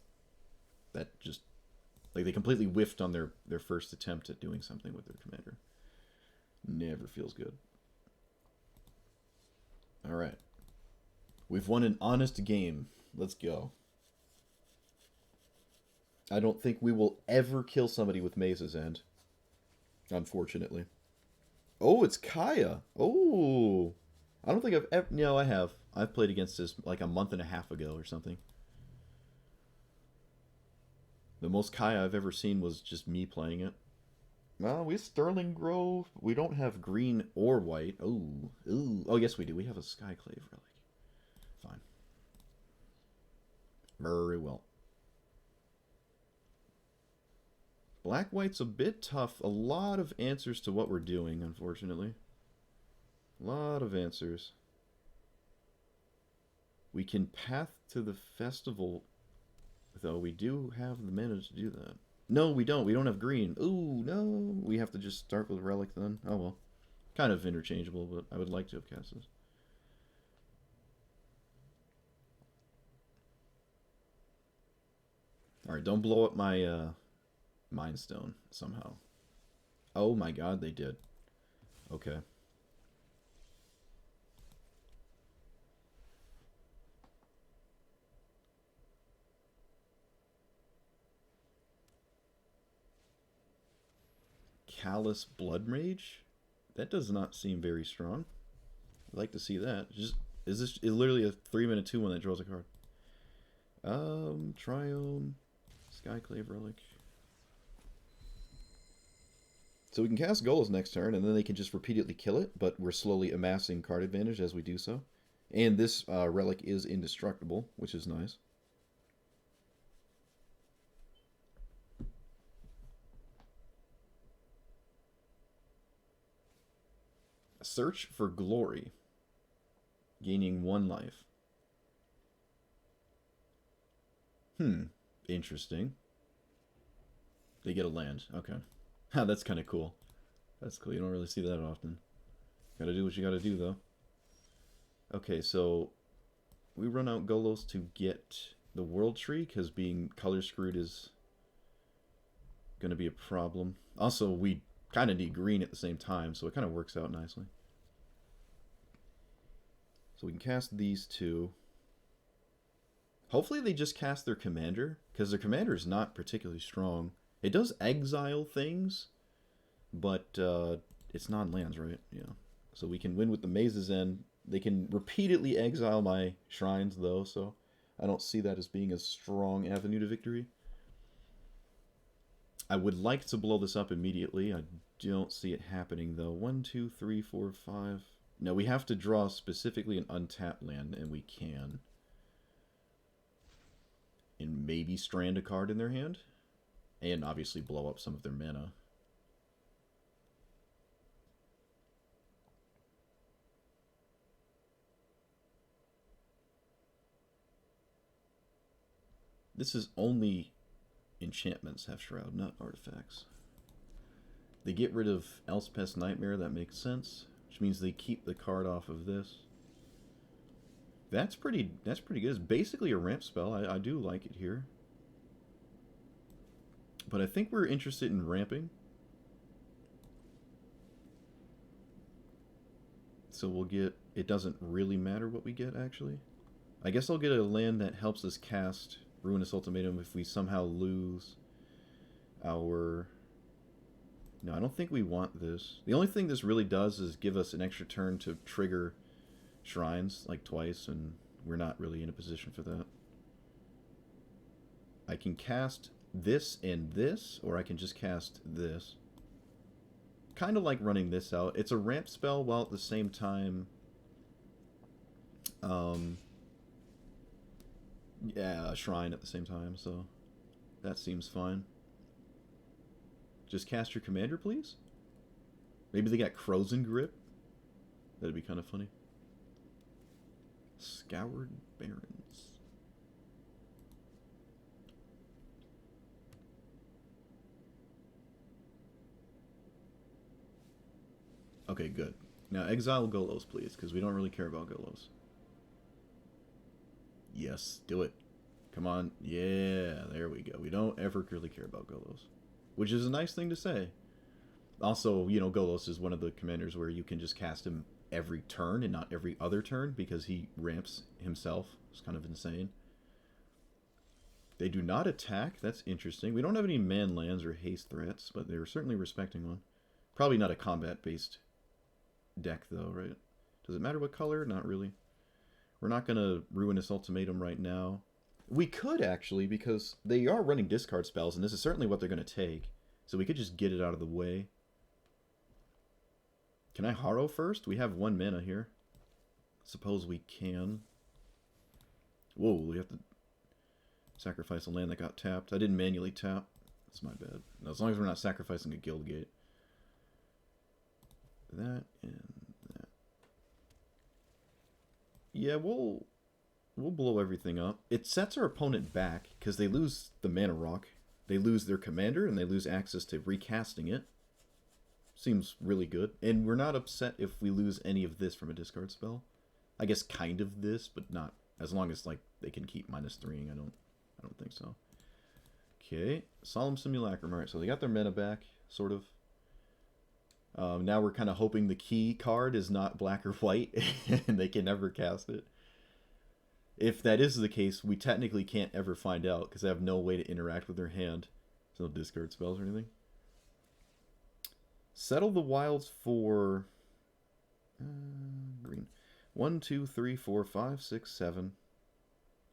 that just... Like, they completely whiffed on their first attempt at doing something with their commander. Never feels good. Alright. We've won an honest game. Let's go. I don't think we will ever kill somebody with Maze's End. Unfortunately. Oh, it's Kaya. Oh. I don't think I've ever... No, I have. I've played against this like a month and a half ago or something. The most Kaya I've ever seen was just me playing it. Well, we have Sterling Grove. We don't have green or white. Oh, ooh. Oh, yes, we do. We have a Skyclave Relic. Fine. Very well. Black-white's a bit tough. A lot of answers to what we're doing, unfortunately. A lot of answers. We can path to the festival, though we do have the mana to do that. No, we don't. We don't have green. Ooh, no. We have to just start with Relic then. Oh, well. Kind of interchangeable, but I would like to have cast this. Alright, don't blow up my Mind Stone somehow. Oh my god, they did. Okay. Callous Blood Rage? That does not seem very strong. I'd like to see that. Is literally a 3-minute 2-1 that draws a card. Triome, Skyclave Relic. So we can cast Golos next turn, and then they can just repeatedly kill it, but we're slowly amassing card advantage as we do so. And this relic is indestructible, which is nice. Search for Glory. Gaining 1 life. Interesting. They get a land. Okay. That's kind of cool. That's cool. You don't really see that often. Gotta do what you gotta do, though. Okay, so we run out Golos to get the World Tree, because being color screwed is gonna be a problem. Also, we kind of need green at the same time, so it kind of works out nicely. So we can cast these two. Hopefully they just cast their commander, because their commander is not particularly strong. It does exile things, but it's non-lands, right? Yeah. So we can win with the Maze's End. They can repeatedly exile my shrines, though, so I don't see that as being a strong avenue to victory. I would like to blow this up immediately. I don't see it happening, though. 1, 2, 3, 4, 5. No, we have to draw specifically an untapped land, and we can. And maybe strand a card in their hand. And obviously blow up some of their mana. This is only enchantments have Shroud, not artifacts. They get rid of Elspeth's Nightmare, that makes sense. Which means they keep the card off of this. That's pretty good. It's basically a ramp spell. I do like it here. But I think we're interested in ramping. So we'll get... It doesn't really matter what we get, actually. I guess I'll get a land that helps us cast Ruinous Ultimatum if we somehow lose our... No, I don't think we want this. The only thing this really does is give us an extra turn to trigger shrines, like twice, and we're not really in a position for that. I can cast this and this, or I can just cast this. Kind of like running this out. It's a ramp spell while at the same time... yeah, a shrine at the same time, so that seems fine. Just cast your commander, please? Maybe they got Frozen Grip? That'd be kind of funny. Scoured Barrens. Okay, good. Now exile Golos, please, because we don't really care about Golos. Yes, do it. Come on. Yeah, there we go. We don't ever really care about Golos. Which is a nice thing to say. Also, you know, Golos is one of the commanders where you can just cast him every turn and not every other turn because he ramps himself. It's kind of insane. They do not attack. That's interesting. We don't have any man lands or haste threats, but they're certainly respecting one. Probably not a combat-based deck, though, right? Does it matter what color? Not really. We're not going to Ruinous Ultimatum right now. We could, actually, because they are running discard spells, and this is certainly what they're going to take. So we could just get it out of the way. Can I Harrow first? We have 1 mana here. Suppose we can. Whoa, we have to sacrifice a land that got tapped. I didn't manually tap. That's my bad. No, as long as we're not sacrificing a Guildgate. That and that. Yeah, we'll blow everything up. It sets our opponent back because they lose the mana rock. They lose their commander and they lose access to recasting it. Seems really good. And we're not upset if we lose any of this from a discard spell. I guess kind of this, but not as long as like they can keep -3ing. I don't think so. Okay, Solemn Simulacrum. Alright, so they got their mana back, sort of. Now we're kind of hoping the key card is not black or white, and they can never cast it. If that is the case, we technically can't ever find out, because they have no way to interact with their hand. So no discard spells or anything. Settle the Wilds for... green. 1, 2, 3, 4, 5, 6, 7.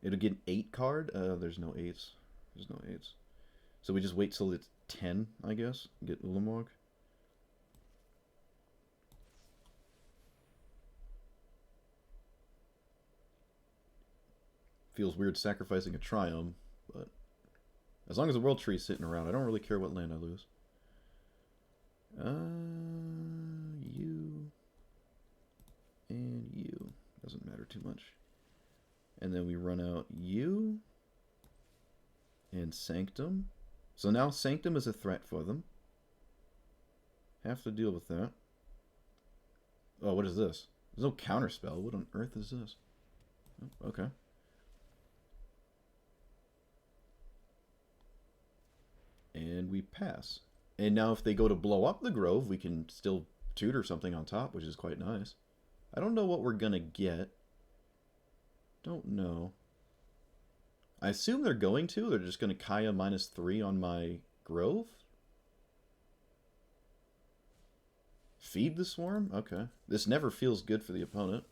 It'll get an 8 card. There's no 8s. There's no 8s. So we just wait till it's 10, I guess. Get Ulamog. Feels weird sacrificing a Triumph, but as long as the World Tree is sitting around, I don't really care what land I lose. You and you. Doesn't matter too much. And then we run out you and Sanctum. So now Sanctum is a threat for them. Have to deal with that. Oh, what is this? There's no counterspell. What on earth is this? Oh, okay. And we pass. And now if they go to blow up the grove, we can still tutor something on top, which is quite nice. I don't know what we're gonna get. Don't know. I assume they're going to. They're just gonna Kaya -3 on my grove. Feed the swarm? Okay. This never feels good for the opponent.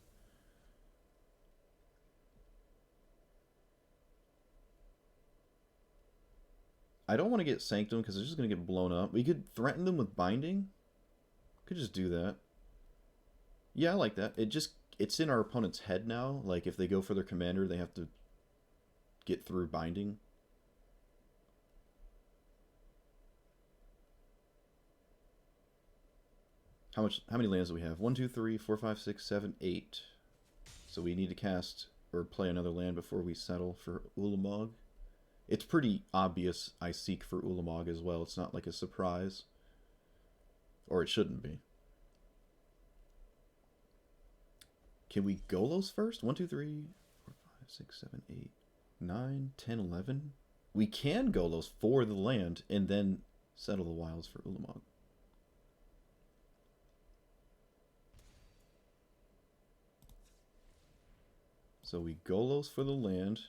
I don't want to get Sanctum because they're just going to get blown up. We could threaten them with Binding. Could just do that. Yeah, I like that. It's in our opponent's head now. Like, if they go for their commander, they have to get through Binding. How many lands do we have? 1, 2, 3, 4, 5, 6, 7, 8. So we need to cast or play another land before we settle for Ulamog. It's pretty obvious I seek for Ulamog as well. It's not like a surprise. Or it shouldn't be. Can we Golos first? 1, 2, 3, 4, 5, 6, 7, 8, 9, 10, 11. We can Golos for the land and then settle the wilds for Ulamog. So we Golos for the land.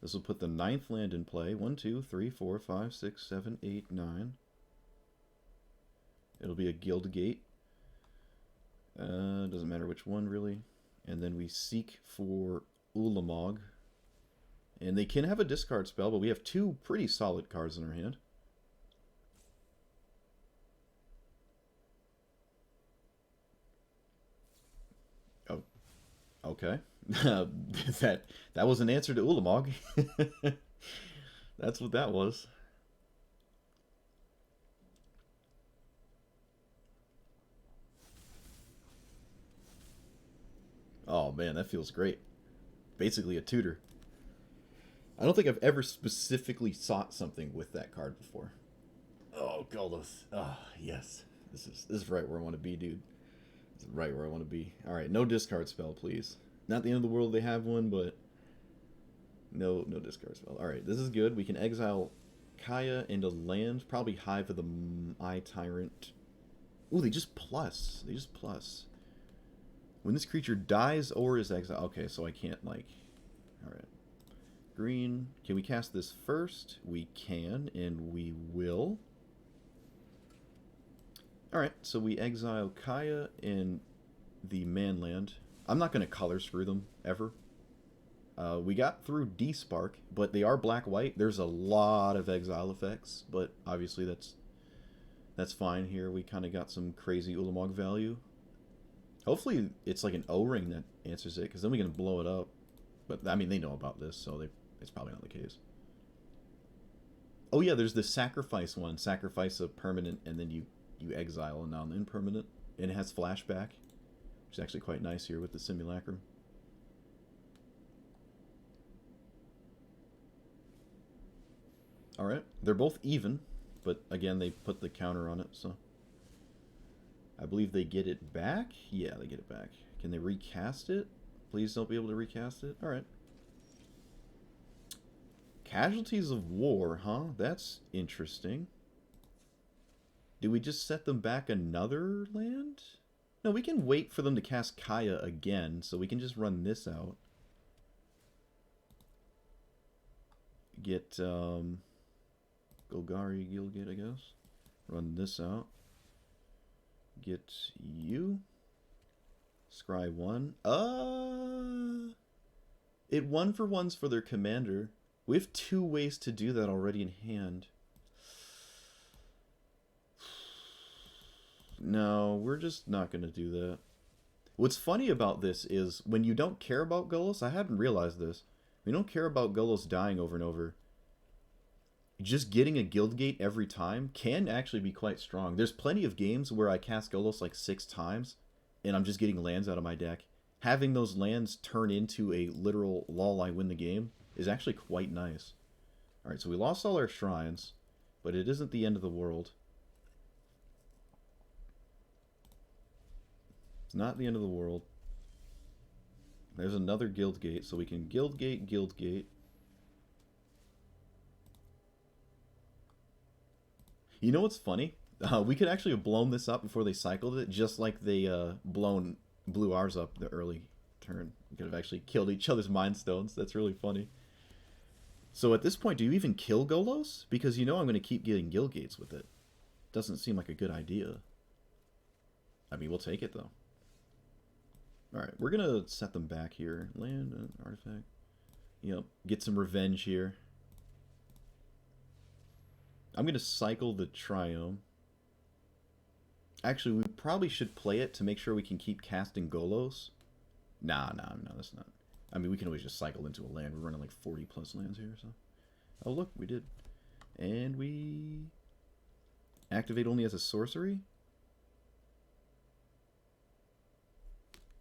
This will put the 9th land in play. 1, 2, 3, 4, 5, 6, 7, 8, 9. It'll be a Guildgate. Doesn't matter which one, really. And then we seek for Ulamog. And they can have a discard spell, but we have 2 pretty solid cards in our hand. Oh, okay. that was an answer to Ulamog. That's what that was. Oh man, that feels great. Basically a tutor. I don't think I've ever specifically sought something with that card before. Oh, Golos. Ah, oh, yes. This is right where I want to be, dude. This is right where I want to be. All right, no discard spell, please. Not the end of the world they have one, but no discard spell. All right, this is good. We can exile Kaya into land. Probably Hive of the Eye Tyrant. Ooh, they just plus. They just plus. When this creature dies or is exiled. Okay, so I can't, like... Alright. Green. Can we cast this first? We can, and we will. Alright, so we exile Kaya in the Manland. I'm not going to color screw them, ever. We got through D-Spark, but they are black-white. There's a lot of exile effects, but obviously that's fine here. We kind of got some crazy Ulamog value. Hopefully it's like an O-ring that answers it, because then we can blow it up. But, I mean, they know about this, so it's probably not the case. Oh yeah, there's the sacrifice one. Sacrifice a permanent, and then you exile a non-impermanent. And it has flashback, which is actually quite nice here with the Simulacrum. Alright, they're both even, but again, they put the counter on it, so... I believe they get it back? Yeah, they get it back. Can they recast it? Please don't be able to recast it. Alright. Casualties of War, huh? That's interesting. Do we just set them back another land? No, we can wait for them to cast Kaya again, so we can just run this out. Get, Golgari Guildgate, I guess. Run this out. Get you. Scry 1. It 1-for-1s for their commander. We have 2 ways to do that already in hand. No, we're just not going to do that. What's funny about this is when you don't care about Golos, I hadn't realized this. When you don't care about Golos dying over and over, just getting a Guildgate every time can actually be quite strong. There's plenty of games where I cast Golos like 6 times, and I'm just getting lands out of my deck. Having those lands turn into a literal lol I win the game is actually quite nice. Alright, so we lost all our shrines, but it isn't the end of the world. It's not the end of the world. There's another Guildgate, so we can Guildgate, Guildgate. You know what's funny? We could actually have blown this up before they cycled it, just like they blew ours up the early turn. We could have actually killed each other's Mind Stones. That's really funny. So at this point, do you even kill Golos? Because you know I'm going to keep getting Guildgates with it. Doesn't seem like a good idea. I mean, we'll take it, though. Alright, we're going to set them back here. Land, artifact. Yep, get some revenge here. I'm going to cycle the Triome. Actually, we probably should play it to make sure we can keep casting Golos. Nah, that's not. I mean, we can always just cycle into a land. We're running like 40 plus lands here, so. Oh, look, we did. And we activate only as a sorcery?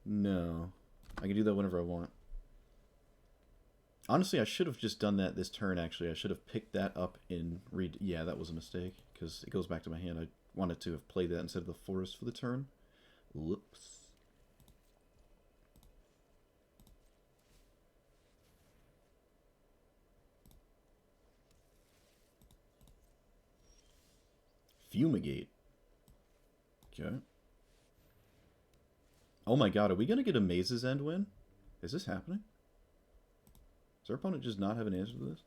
No. I can do that whenever I want. Honestly, I should have just done that this turn, actually. I should have picked that up in read. Yeah, that was a mistake, because it goes back to my hand. I wanted to have played that instead of the forest for the turn. Whoops. Fumigate. Okay. Oh my god, are we going to get a Maze's End win? Is this happening? Does our opponent just not have an answer to this?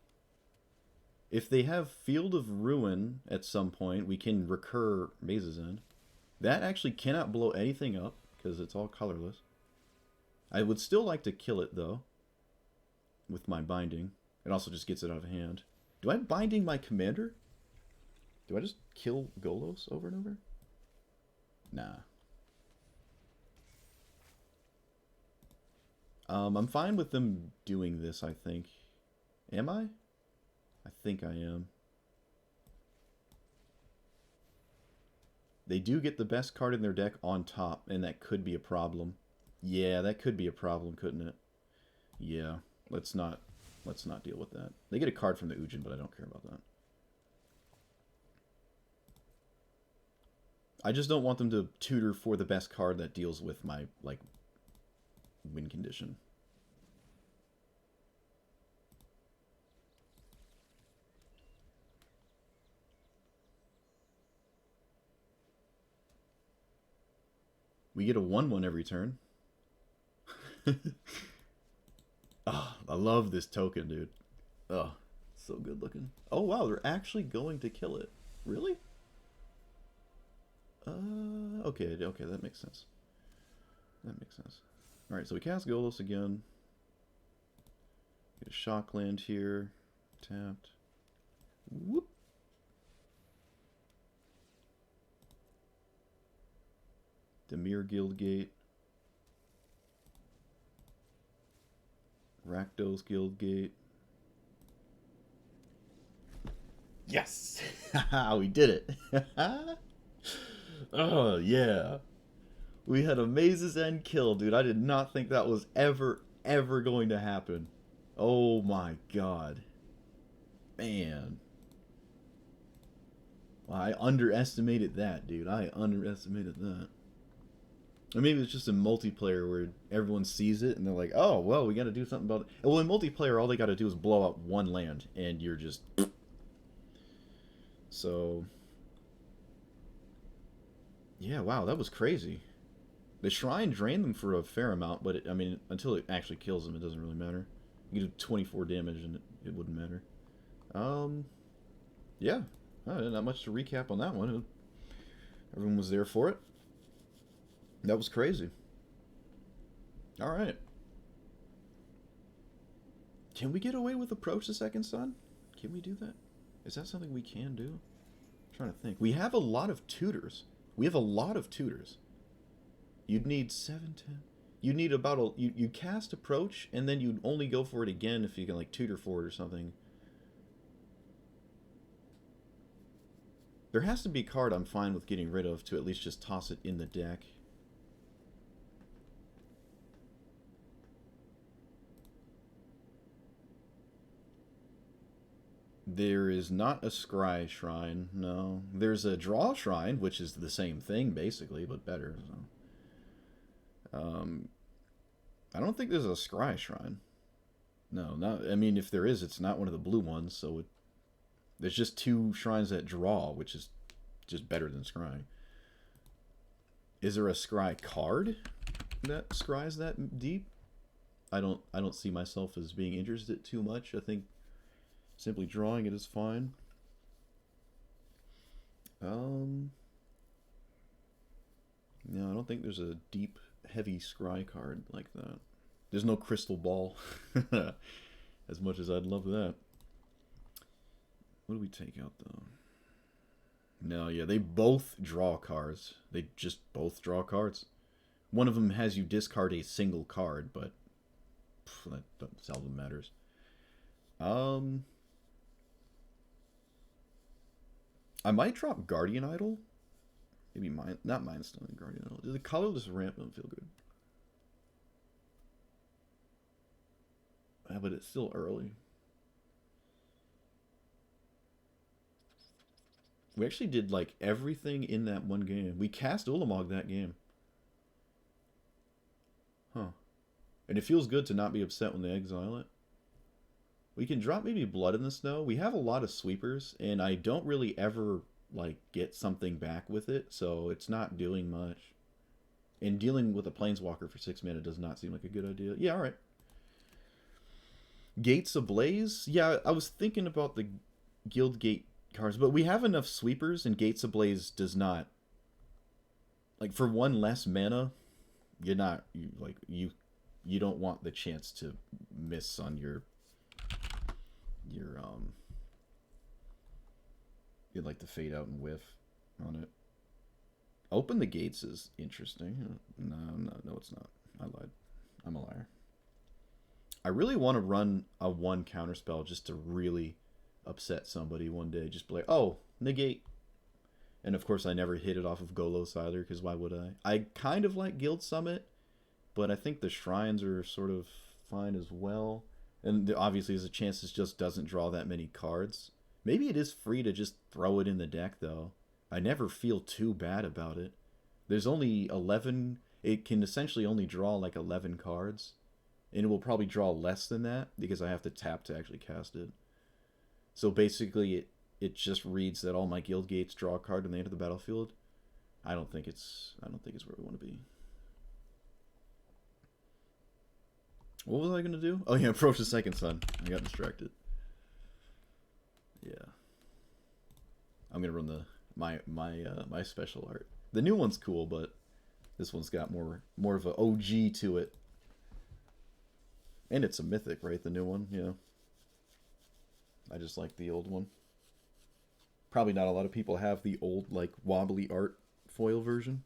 If they have Field of Ruin at some point, we can recur Maze's End. That actually cannot blow anything up, because it's all colorless. I would still like to kill it, though, with my binding. It also just gets it out of hand. Do I binding my commander? Do I just kill Golos over and over? Nah. I'm fine with them doing this, I think. Am I? I think I am. They do get the best card in their deck on top, and that could be a problem. Yeah, that could be a problem, couldn't it? Yeah, let's not deal with that. They get a card from the Ujin, but I don't care about that. I just don't want them to tutor for the best card that deals with my, like, win condition. We get a 1/1 every turn. Oh, I love this token, dude. Oh, so good looking. Oh, wow, they're actually going to kill it. Really? Okay, that makes sense. That makes sense. Alright, so we cast Golos again. Get a shock land here. Tapped. Whoop. Dimir Guildgate. Rakdos Guildgate. Yes! We did it! Oh, yeah. We had a Maze's End kill, dude. I did not think that was ever going to happen. Oh my god. Man. Well, I underestimated that, dude. I underestimated that. Or maybe it's just a multiplayer where everyone sees it and they're like, oh, well, we gotta do something about it. Well, in multiplayer, all they gotta do is blow up one land and you're just... So... Yeah, wow, that was crazy. The Shrine drained them for a fair amount, but I mean, until it actually kills them, it doesn't really matter. You do 24 damage and it wouldn't matter. Yeah, not much to recap on that one. Everyone was there for it. That was crazy. Alright. Can we get away with Approach the Second Sun? Can we do that? Is that something we can do? I'm trying to think. We have a lot of tutors. We have a lot of tutors. You'd need 7, 10. You'd need about a... You cast Approach, and then you'd only go for it again if you can, like, tutor for it or something. There has to be a card I'm fine with getting rid of to at least just toss it in the deck. There is not a Scry Shrine, no. There's a Draw Shrine, which is the same thing, basically, but better. So. Um, I don't think there's a Scry Shrine. No, not. I mean, if there is, it's not one of the blue ones. So there's just two shrines that draw, which is just better than Scry. Is there a Scry card that scries that deep? I don't see myself as being interested too much. I think simply drawing it is fine. No, I don't think there's a deep, heavy scry card like that. There's no crystal ball. As much as I'd love that. What do we take out though? No, yeah, they both draw cards. They just both draw cards. One of them has you discard a single card, but that seldom matters. I might drop Guardian Idol. Maybe not Mind Stone, Guardian Idol. The colorless ramp don't feel good. But it's still early. We actually did like everything in that one game. We cast Ulamog that game. Huh. And it feels good to not be upset when they exile it. We can drop maybe Blood in the Snow. We have a lot of sweepers, and I don't really ever like get something back with it, so it's not doing much. And dealing with a Planeswalker for 6 mana does not seem like a good idea. Yeah, alright. Gates Ablaze? Yeah, I was thinking about the Guildgate cards, but we have enough sweepers, and Gates Ablaze does not. Like, for one less mana, you don't want the chance to miss on your you'd like to fade out and whiff on it. Open the Gates is interesting. No, it's not. I lied. I'm a liar. I really want to run a 1 counterspell just to really upset somebody one day. Just be like, oh, negate. And of course I never hit it off of Golos either, because why would I? I kind of like Guild Summit, but I think the shrines are sort of fine as well. And obviously there's a chance this just doesn't draw that many cards. Maybe it is free to just throw it in the deck, though. I never feel too bad about it. There's only 11... It can essentially only draw like 11 cards. And it will probably draw less than that, because I have to tap to actually cast it. So basically, it just reads that all my guild gates draw a card when they enter the battlefield. I don't think it's where we want to be. What was I gonna do? Oh yeah, approach the second sun. I got distracted. Yeah. I'm gonna run my special art. The new one's cool, but this one's got more of an OG to it. And it's a mythic, right? The new one, yeah. I just like the old one. Probably not a lot of people have the old, like, wobbly art foil version.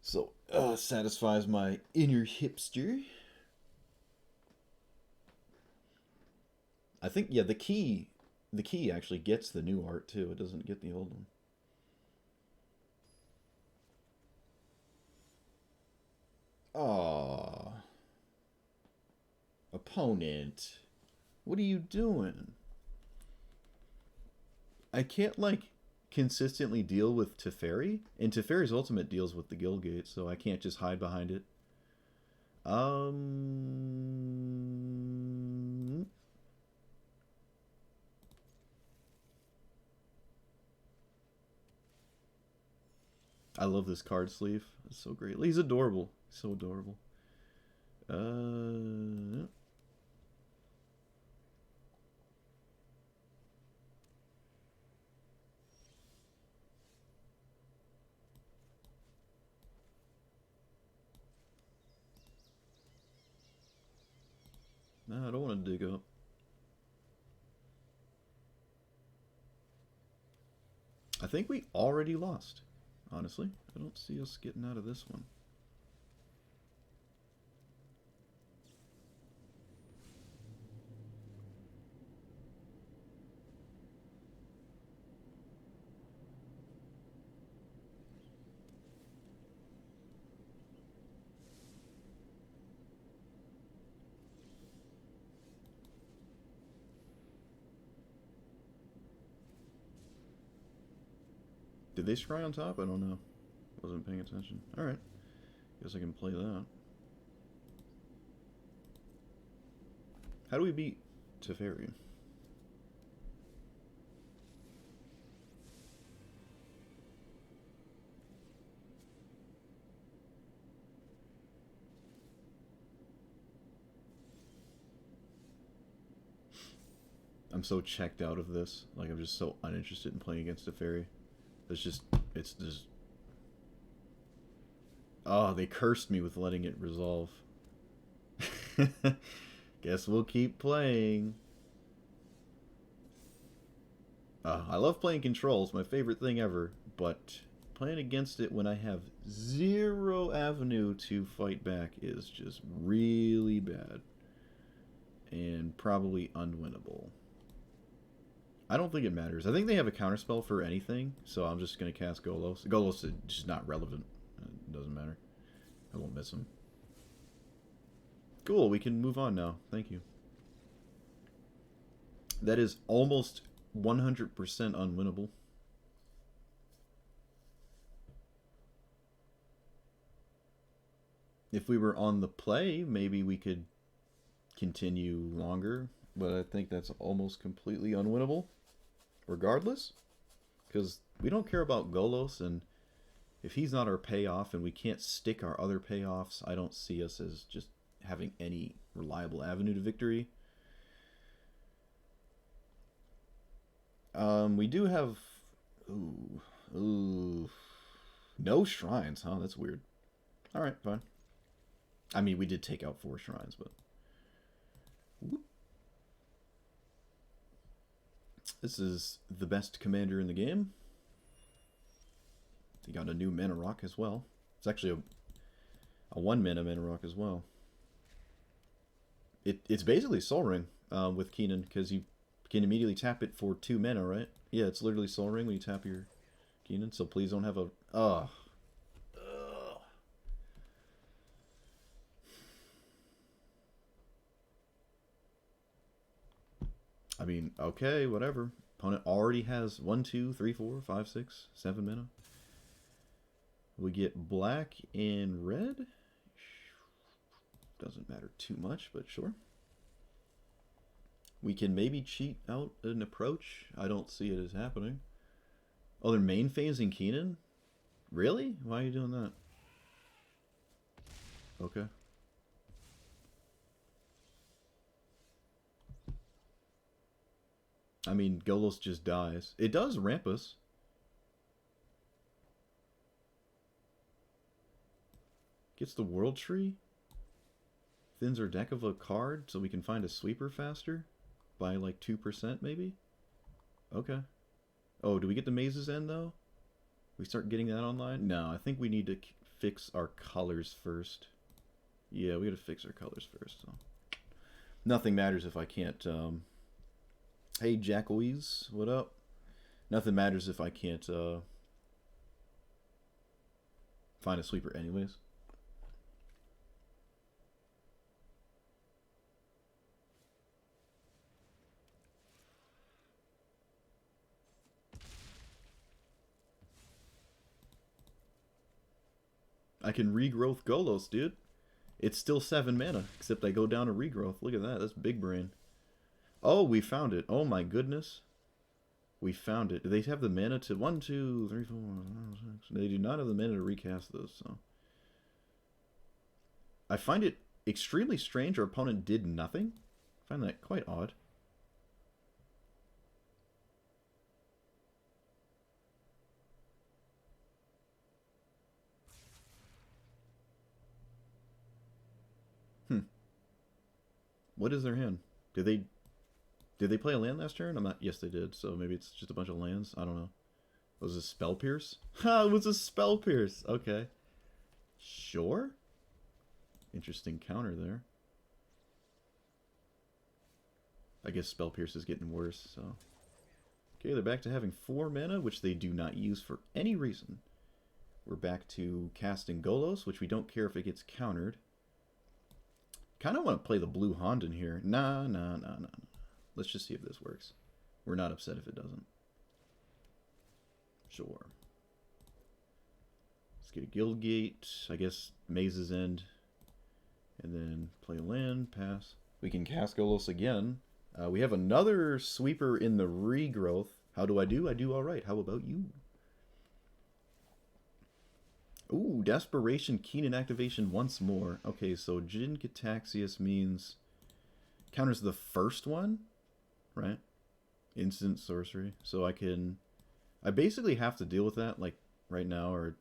So, satisfies my inner hipster. I think, yeah, the key actually gets the new art, too. It doesn't get the old one. Aww. Opponent. What are you doing? I can't, like, consistently deal with Teferi, and Teferi's ultimate deals with the Guildgate, so I can't just hide behind it. I love this card sleeve. It's so great. He's adorable. So adorable. No, I don't want to dig up. I think we already lost. Honestly, I don't see us getting out of this one. Did they scry on top? I don't know. Wasn't paying attention. Alright. Guess I can play that. How do we beat Teferi? I'm so checked out of this. Like, I'm just so uninterested in playing against a fairy. It's just... Oh, they cursed me with letting it resolve. Guess we'll keep playing. I love playing control. It's my favorite thing ever. But playing against it when I have zero avenue to fight back is just really bad. And probably unwinnable. I don't think it matters. I think they have a counterspell for anything, so I'm just going to cast Golos. Golos is just not relevant. It doesn't matter. I won't miss him. Cool, we can move on now. Thank you. That is almost 100% unwinnable. If we were on the play, maybe we could continue longer, but I think that's almost completely unwinnable. Regardless, because we don't care about Golos, and if he's not our payoff and we can't stick our other payoffs, I don't see us as just having any reliable avenue to victory. We do have... Ooh. No shrines, huh? That's weird. Alright, fine. I mean, we did take out 4 shrines, but... Whoop. This is the best commander in the game. He got a new mana rock as well. It's actually a 1 mana rock as well. It's basically Soul Ring with Keenan, because you can immediately tap it for 2 mana, right? Yeah, it's literally Soul Ring when you tap your Keenan, so please don't have a... Ugh. I mean, okay, whatever. Opponent already has 1, 2, 3, 4, 5, 6, 7 mana. We get black and red. Doesn't matter too much, but sure. We can maybe cheat out an approach. I don't see it as happening. Oh, they're main phasing Keenan? Really? Why are you doing that? Okay. I mean, Golos just dies. It does ramp us. Gets the World Tree. Thins our deck of a card so we can find a sweeper faster. By like 2% maybe? Okay. Oh, do we get the Maze's End though? We start getting that online? No, I think we need to fix our colors first. Yeah, we gotta fix our colors first. So. Nothing matters if I can't... Hey, Jackoies, what up? Nothing matters if I can't find a sweeper anyways. I can regrowth Golos, dude. It's still 7 mana, except I go down to regrowth. Look at that, that's big brain. Oh, we found it. Oh my goodness. We found it. Do they have the mana to 1, 2, 3, 4, 5, 6? They do not have the mana to recast this, so. I find it extremely strange our opponent did nothing. I find that quite odd. What is their hand? Did they play a land last turn? I'm not... Yes, they did. So maybe it's just a bunch of lands. I don't know. Was it Spell Pierce? Ha! It was a Spell Pierce. Okay. Sure. Interesting counter there. I guess Spell Pierce is getting worse, so... Okay, they're back to having 4 mana, which they do not use for any reason. We're back to casting Golos, which we don't care if it gets countered. Kind of want to play the blue Honden here. Nah. Let's just see if this works. We're not upset if it doesn't. Sure. Let's get a Guildgate. I guess Maze's End. And then play a land, pass. We can cast Golos again. We have another sweeper in the regrowth. How do? I do alright. How about you? Ooh, Desperation, Keenan activation once more. Okay, so Jin Cataxius means counters the first one, right? Instant sorcery. So I basically have to deal with that, like, right now, or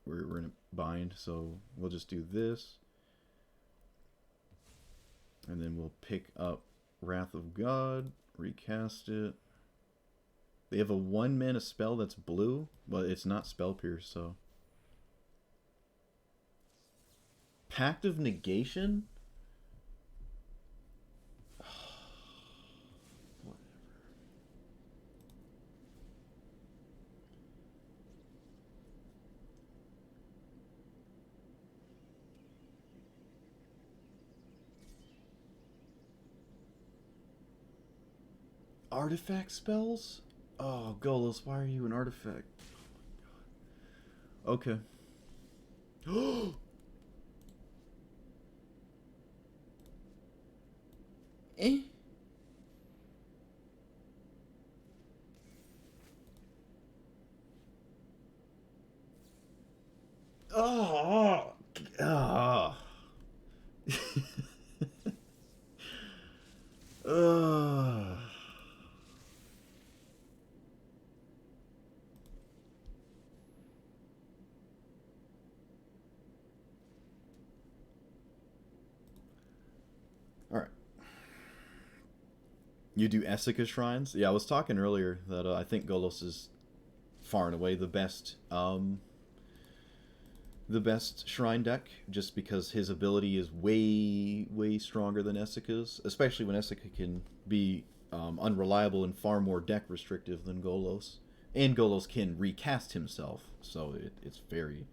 we're in a bind, so we'll just do this. And then we'll pick up Wrath of God, recast it. They have a 1-mana spell that's blue, but it's not Spell Pierce, so... Pact of Negation? Whatever. Artifact spells? Oh, Golos, why are you an artifact? Oh my god. Okay. Eh? Oh. Oh. Alright. You do Essica Shrines? Yeah, I was talking earlier that I think Golos is far and away the best shrine deck, just because his ability is way stronger than Essica's, especially when Essica can be unreliable and far more deck restrictive than Golos. And Golos can recast himself, so it's very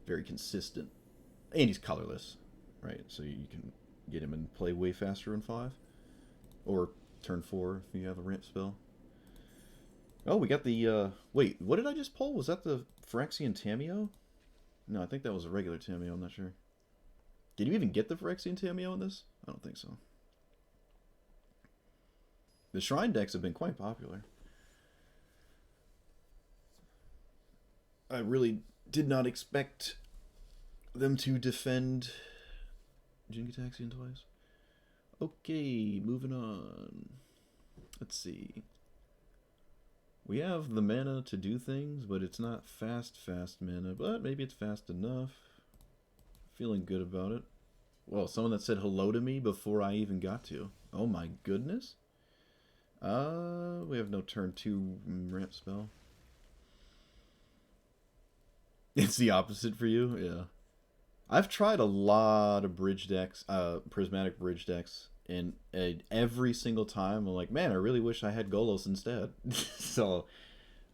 consistent. And he's colorless, right? So you can get him and play way faster in 5. Or turn 4 if you have a ramp spell. Oh, we got the... wait, what did I just pull? Was that the Phyrexian Tamiyo? No, I think that was a regular Tamiyo, I'm not sure. Did you even get the Phyrexian Tamiyo in this? I don't think so. The Shrine decks have been quite popular. I really did not expect them to defend Jin Gitaxian twice. Okay, moving on. Let's see. We have the mana to do things, but it's not fast mana, but maybe it's fast enough. Feeling good about it. Well, someone that said hello to me before I even got to. Oh my goodness. We have no turn 2 ramp spell. It's the opposite for you? Yeah. I've tried a lot of bridge decks, prismatic bridge decks, and every single time I'm like, man, I really wish I had Golos instead. So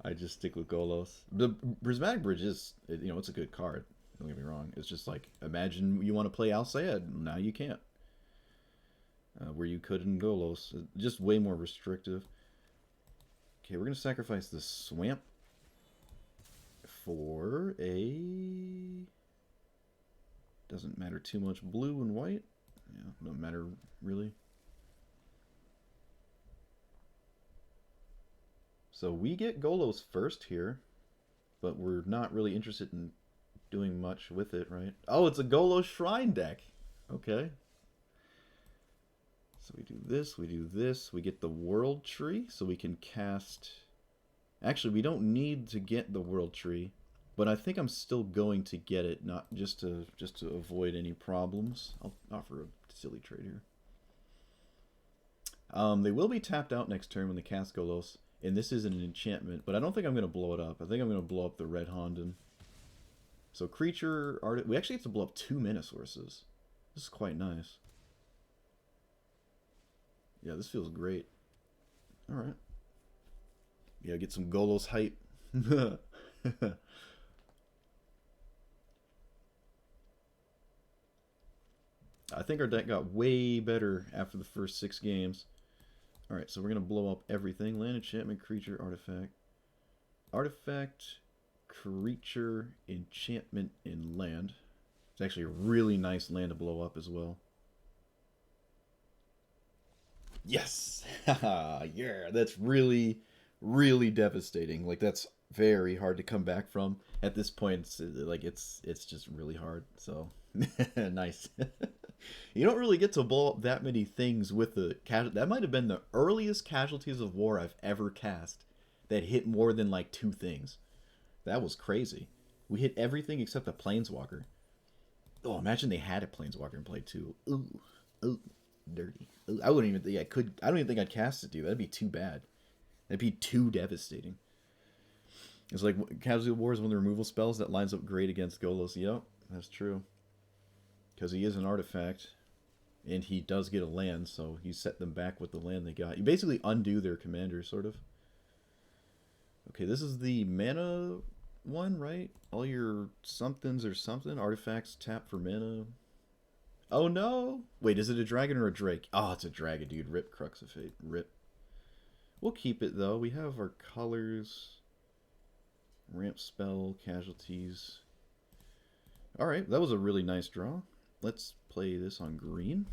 I just stick with Golos. The prismatic bridge is, it's a good card. Don't get me wrong. It's just like, imagine you want to play Alcayed. Now you can't. Where you could in Golos. Just way more restrictive. Okay, we're going to sacrifice the Swamp for a... Doesn't matter too much blue and white. Yeah, no matter really. So we get Golos first here, but we're not really interested in doing much with it, right? Oh, it's a Golos Shrine deck. Okay. So we do this, we get the World Tree, so we can cast... Actually, we don't need to get the World Tree, but I think I'm still going to get it, not just to avoid any problems. I'll offer a silly trade here. They will be tapped out next turn when they cast Golos, and this is an enchantment, but I don't think I'm going to blow it up. I think I'm going to blow up the red Honden. So creature, art. We actually have to blow up 2 mana sources. This is quite nice. Yeah, this feels great. Alright. Yeah, get some Golos hype. I think our deck got way better after the first 6 games. Alright, so we're going to blow up everything. Land, enchantment, creature, artifact. Artifact, creature, enchantment, and land. It's actually a really nice land to blow up as well. Yes! Yeah, that's really, really devastating. Like, that's very hard to come back from. At this point, it's just really hard. So, nice. You don't really get to blow up that many things with the casual. That might have been the earliest Casualties of War I've ever cast that hit more than like 2 things. That was crazy. We hit everything except a Planeswalker. Oh, imagine they had a Planeswalker in play too. Ooh, ooh, dirty. Ooh, I wouldn't even think I could. I don't even think I'd cast it, dude. That'd be too bad. That'd be too devastating. It's like Casualty of War is one of the removal spells that lines up great against Golos. Yep, that's true. Because he is an artifact, and he does get a land, so you set them back with the land they got. You basically undo their commander, sort of. Okay, this is the mana one, right? All your somethings or something. Artifacts tap for mana. Oh no! Wait, is it a dragon or a drake? Oh, it's a dragon, dude. Rip Crux of Fate. Rip. We'll keep it, though. We have our colors. Ramp spell, casualties. Alright, that was a really nice draw. Let's play this on green.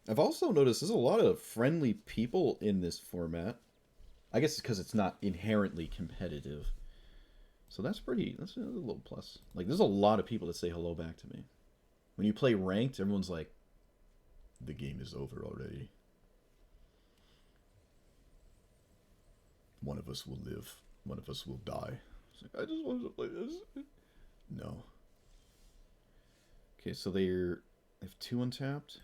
I've also noticed there's a lot of friendly people in this format. I guess it's because it's not inherently competitive. So that's a little plus. Like, there's a lot of people that say hello back to me. When you play ranked, everyone's like, the game is over already. One of us will live. One of us will die. It's like, I just wanted to play this. No. Okay, so they have 2 untapped.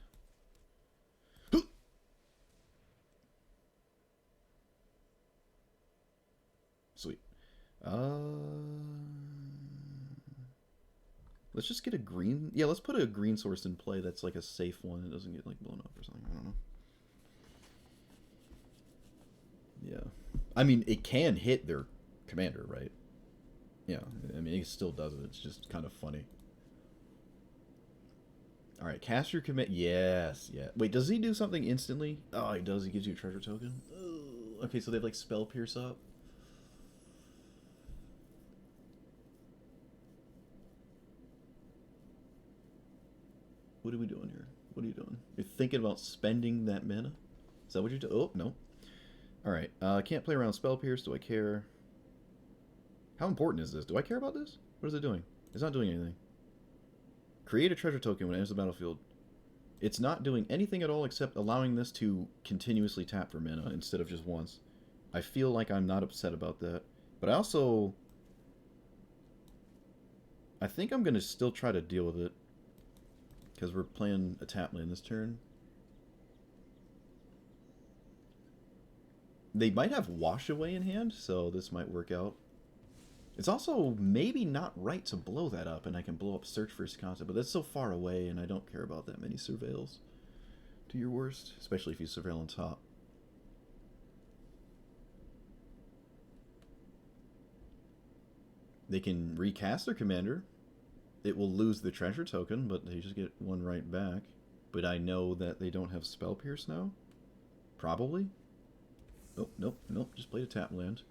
Sweet. Let's just get a green. Yeah, let's put a green source in play. That's like a safe one. It doesn't get like blown up or something. I don't know. Yeah. I mean, it can hit their commander, right? Yeah. I mean, it still does it. It's just kind of funny. All right, cast your commit. Yes, yeah. Wait, does he do something instantly? Oh, he does. He gives you a treasure token. Oh, okay, so they have like spell pierce up. What are we doing here? What are you doing? You're thinking about spending that mana? Is that what you're doing? Oh, no. Alright, can't play around spell pierce. Do I care? How important is this? Do I care about this? What is it doing? It's not doing anything. Create a treasure token when it enters the battlefield. It's not doing anything at all except allowing this to continuously tap for mana instead of just once. I feel like I'm not upset about that. But I think I'm going to still try to deal with it. Because we're playing a tap land this turn. They might have Wash Away in hand, so this might work out. It's also maybe not right to blow that up, and I can blow up Search for Concept, but that's so far away, and I don't care about that many surveils. Do your worst, especially if you surveil on top. They can recast their commander. It will lose the treasure token, but they just get 1 right back. But I know that they don't have Spell Pierce now. Probably. Oh, nope, nope, just played a tap land.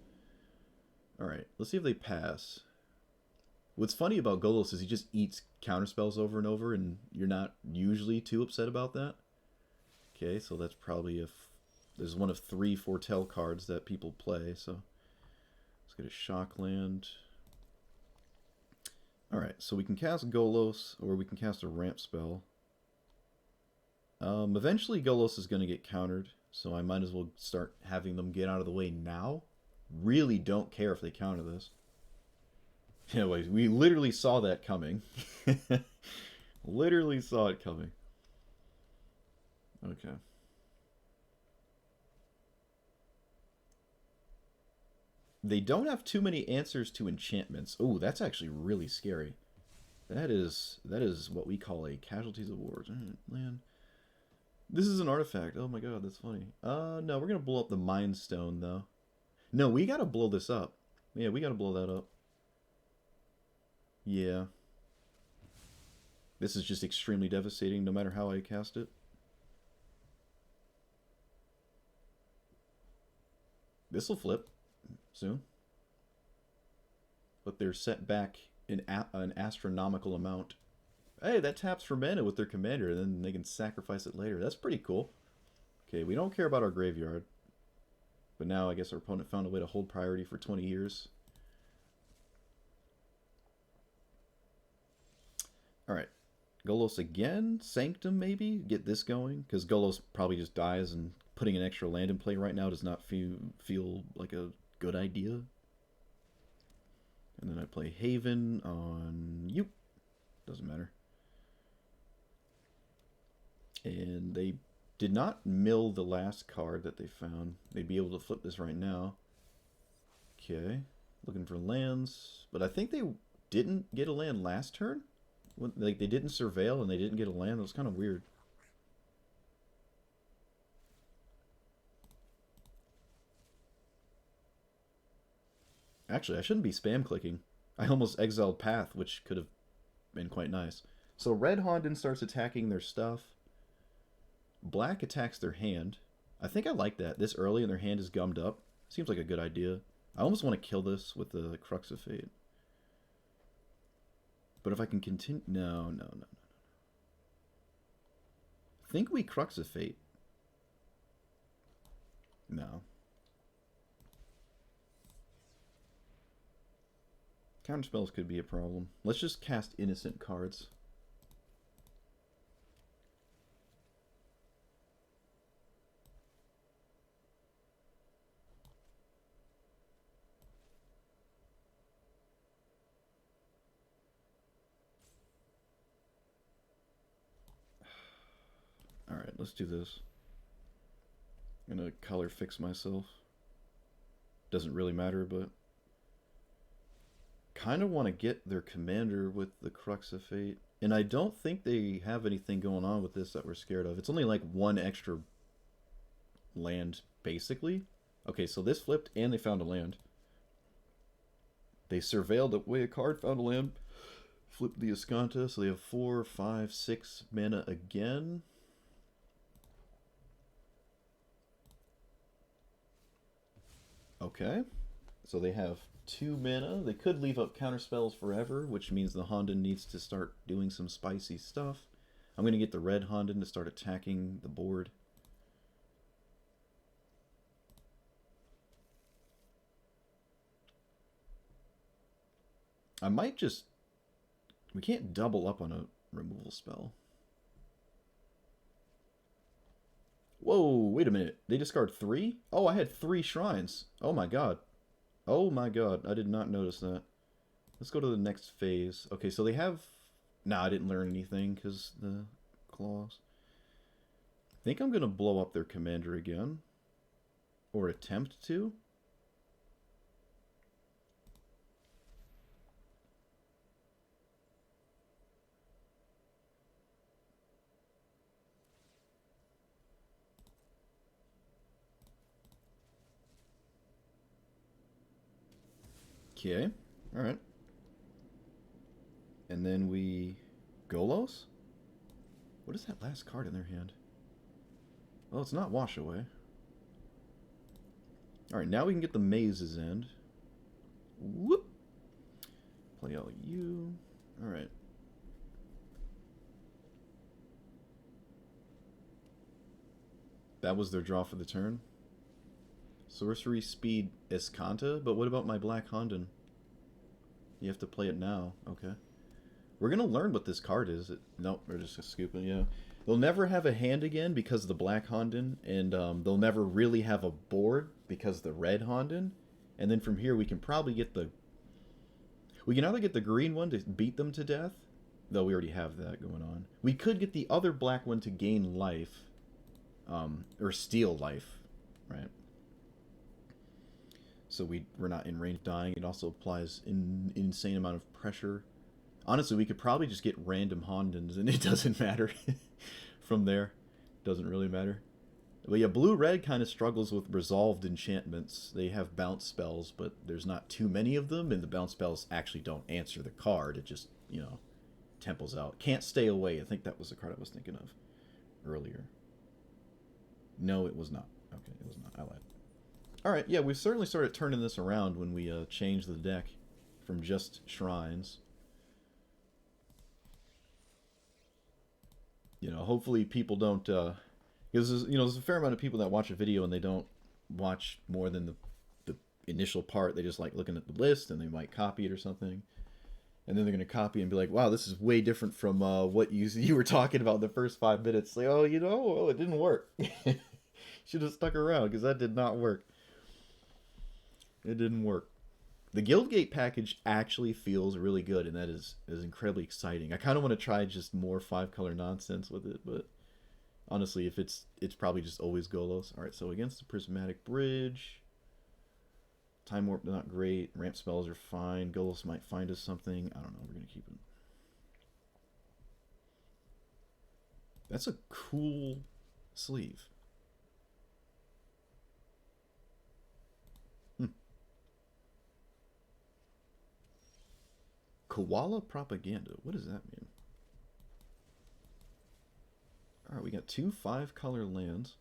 Alright, let's see if they pass. What's funny about Golos is he just eats counterspells over and over, and you're not usually too upset about that. Okay, so that's probably if there's one of 3 Foretell cards that people play, so let's get a shock land. Alright, so we can cast Golos, or we can cast a ramp spell. Eventually Golos is going to get countered, so I might as well start having them get out of the way now. Really don't care if they counter this. Anyways, we literally saw that coming. Literally saw it coming. Okay. They don't have too many answers to enchantments. Oh, that's actually really scary. That is what we call a Casualties of War. Land. This is an artifact. Oh my god, that's funny. No, we're gonna blow up the Mind Stone though. No, we gotta blow this up. Yeah, we gotta blow that up. Yeah. This is just extremely devastating no matter how I cast it. This'll flip soon. but they're set back an astronomical amount. Hey, that taps for mana with their commander, and then they can sacrifice it later. That's pretty cool. Okay, we don't care about our graveyard. But now I guess our opponent found a way to hold priority for 20 years. Alright. Golos again? Sanctum, maybe? Get this going? Because Golos probably just dies, and putting an extra land in play right now does not feel like a good idea. And then I play Haven on you. Doesn't matter. And they did not mill the last card that they found. They'd be able to flip this right now. Okay. Looking for lands. But I think they didn't get a land last turn. Like, they didn't surveil and they didn't get a land. That was kind of weird. Actually, I shouldn't be spam clicking. I almost exiled Path, which could have been quite nice. So Red Honden starts attacking their stuff. Black attacks their hand. I think I like that. This early and their hand is gummed up. Seems like a good idea. I almost want to kill this with the Crux of Fate. But if I can continue... No. I think we Crux of Fate. No. Counterspells could be a problem. Let's just cast innocent cards. Alright, let's do this. I'm gonna color fix myself. Doesn't really matter, but... kind of want to get their commander with the Crux of Fate. And I don't think they have anything going on with this that we're scared of. It's only like one extra land, basically. Okay, so this flipped and they found a land. They surveilled away a card, found a land, flipped the Ascanta, so they have 4, 5, 6 mana again. Okay, so they have 2 mana. They could leave up counterspells forever, which means the Honden needs to start doing some spicy stuff. I'm going to get the red Honden to start attacking the board. I might just... we can't double up on a removal spell. Whoa, wait a minute. They discard 3? Oh, I had 3 shrines. Oh my god. Oh my god, I did not notice that. Let's go to the next phase. Okay, so they have... nah, I didn't learn anything because the claws. I think I'm going to blow up their commander again. Or attempt to. Okay, alright. And then we... Golos? What is that last card in their hand? Well, it's not Wash Away. Alright, now we can get the Maze's End. Whoop! Play all you. Alright. That was their draw for the turn. Sorcery Speed Escanta? But what about my Black Honden? You have to play it now. Okay. We're going to learn what this card is. Nope, we're just scooping, yeah. They'll never have a hand again because of the Black Honden, and they'll never really have a board because of the Red Honden. And then from here we can probably get the... we can either get the green one to beat them to death, though we already have that going on. We could get the other black one to gain life, or steal life, right? So we're not in range dying. It also applies an insane amount of pressure. Honestly, we could probably just get random Hondens, and it doesn't matter from there. Doesn't really matter. But yeah, blue-red kind of struggles with resolved enchantments. They have bounce spells, but there's not too many of them, and the bounce spells actually don't answer the card. It just, you know, temples out. Can't stay away. I think that was the card I was thinking of earlier. No, it was not. Okay, it was not. I lied. Alright, yeah, we've certainly started turning this around when we changed the deck. from just shrines. You know, hopefully people don't, because there's a fair amount of people that watch a video and they don't watch more than the initial part. They just like looking at the list and they might copy it or something. And then they're going to copy and be like, wow, this is way different from what you were talking about in the first 5 minutes. Like, oh, it didn't work. Should have stuck around because that did not work. It didn't work. The Guildgate package actually feels really good, and that is incredibly exciting. I kind of want to try just more 5-color nonsense with it, but honestly, if it's probably just always Golos. All right, so against the Prismatic Bridge, Time Warp not great. Ramp spells are fine. Golos might find us something. I don't know. We're gonna keep it. That's a cool sleeve. Koala Propaganda. What does that mean? Alright, we got 2 5-color lands.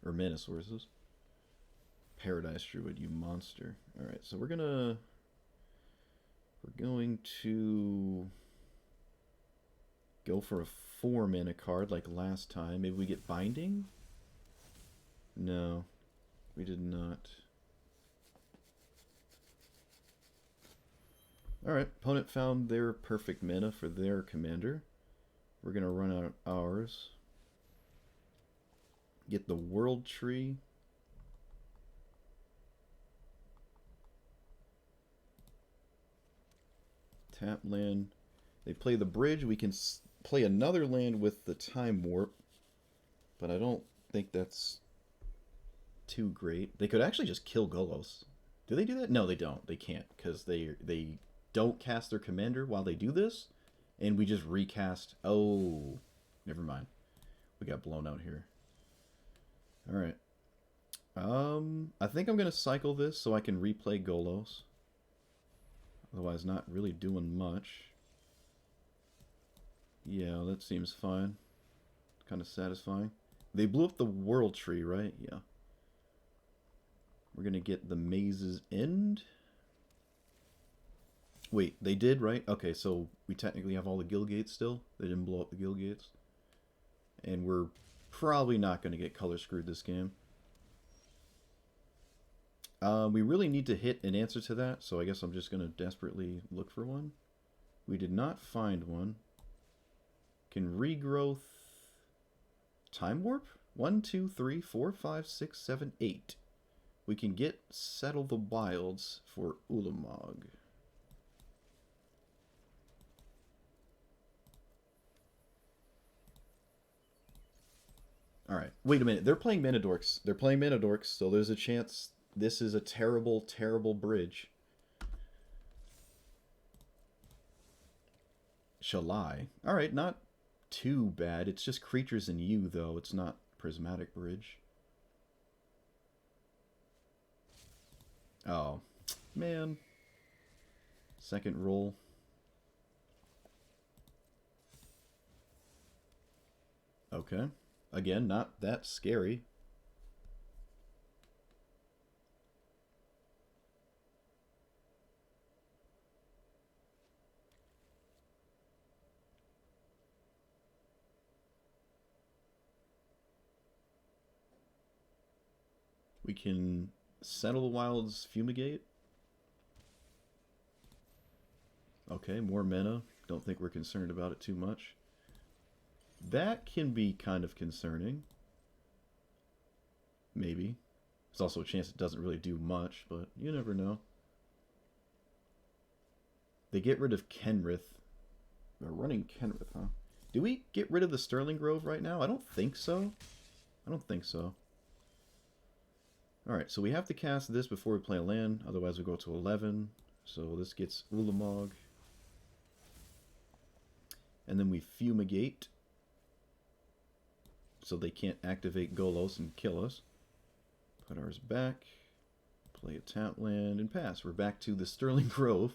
Or mana sources. Paradise Druid, you monster. Alright, so we're going to go for a 4 mana card like last time. Maybe we get Binding? No, we did not. Alright, opponent found their perfect mana for their commander. We're going to run out of ours. Get the World Tree. Tap land. They play the bridge. We can play another land with the Time Warp. But I don't think that's too great. They could actually just kill Golos. Do they do that? No, they don't. They can't because they don't cast their commander while they do this, and we just recast. Oh, never mind. We got blown out here. All right. I think I'm gonna cycle this so I can replay Golos. Otherwise, not really doing much. Yeah, that seems fine. Kind of satisfying. They blew up the World Tree, right? Yeah. We're gonna get the Maze's End. Wait, they did, right? Okay, so we technically have all the Guildgates still. They didn't blow up the Guildgates. And we're probably not going to get color screwed this game. We really need to hit an answer to that, so I guess I'm just going to desperately look for one. We did not find one. Can regrowth Time Warp? 1, 2, 3, 4, 5, 6, 7, 8. We can get Settle the Wilds for Ulamog. Alright, wait a minute. They're playing Mana Dorks. They're playing Mana Dorks, so there's a chance this is a terrible, terrible bridge. Shalai. Alright, not too bad. It's just creatures in you, though. It's not Prismatic Bridge. Oh, man. Second roll. Okay. Again, not that scary. We can Settle the Wilds, Fumigate. Okay, more mana. Don't think we're concerned about it too much. That can be kind of concerning. Maybe. There's also a chance it doesn't really do much, but you never know. They get rid of Kenrith. They're running Kenrith, huh? Do we get rid of the Sterling Grove right now? I don't think so. I don't think so. Alright, so we have to cast this before we play a land, otherwise we go to 11. So this gets Ulamog. And then we Fumigate. So they can't activate Golos and kill us. Put ours back. Play a tap land and pass. We're back to the Sterling Grove.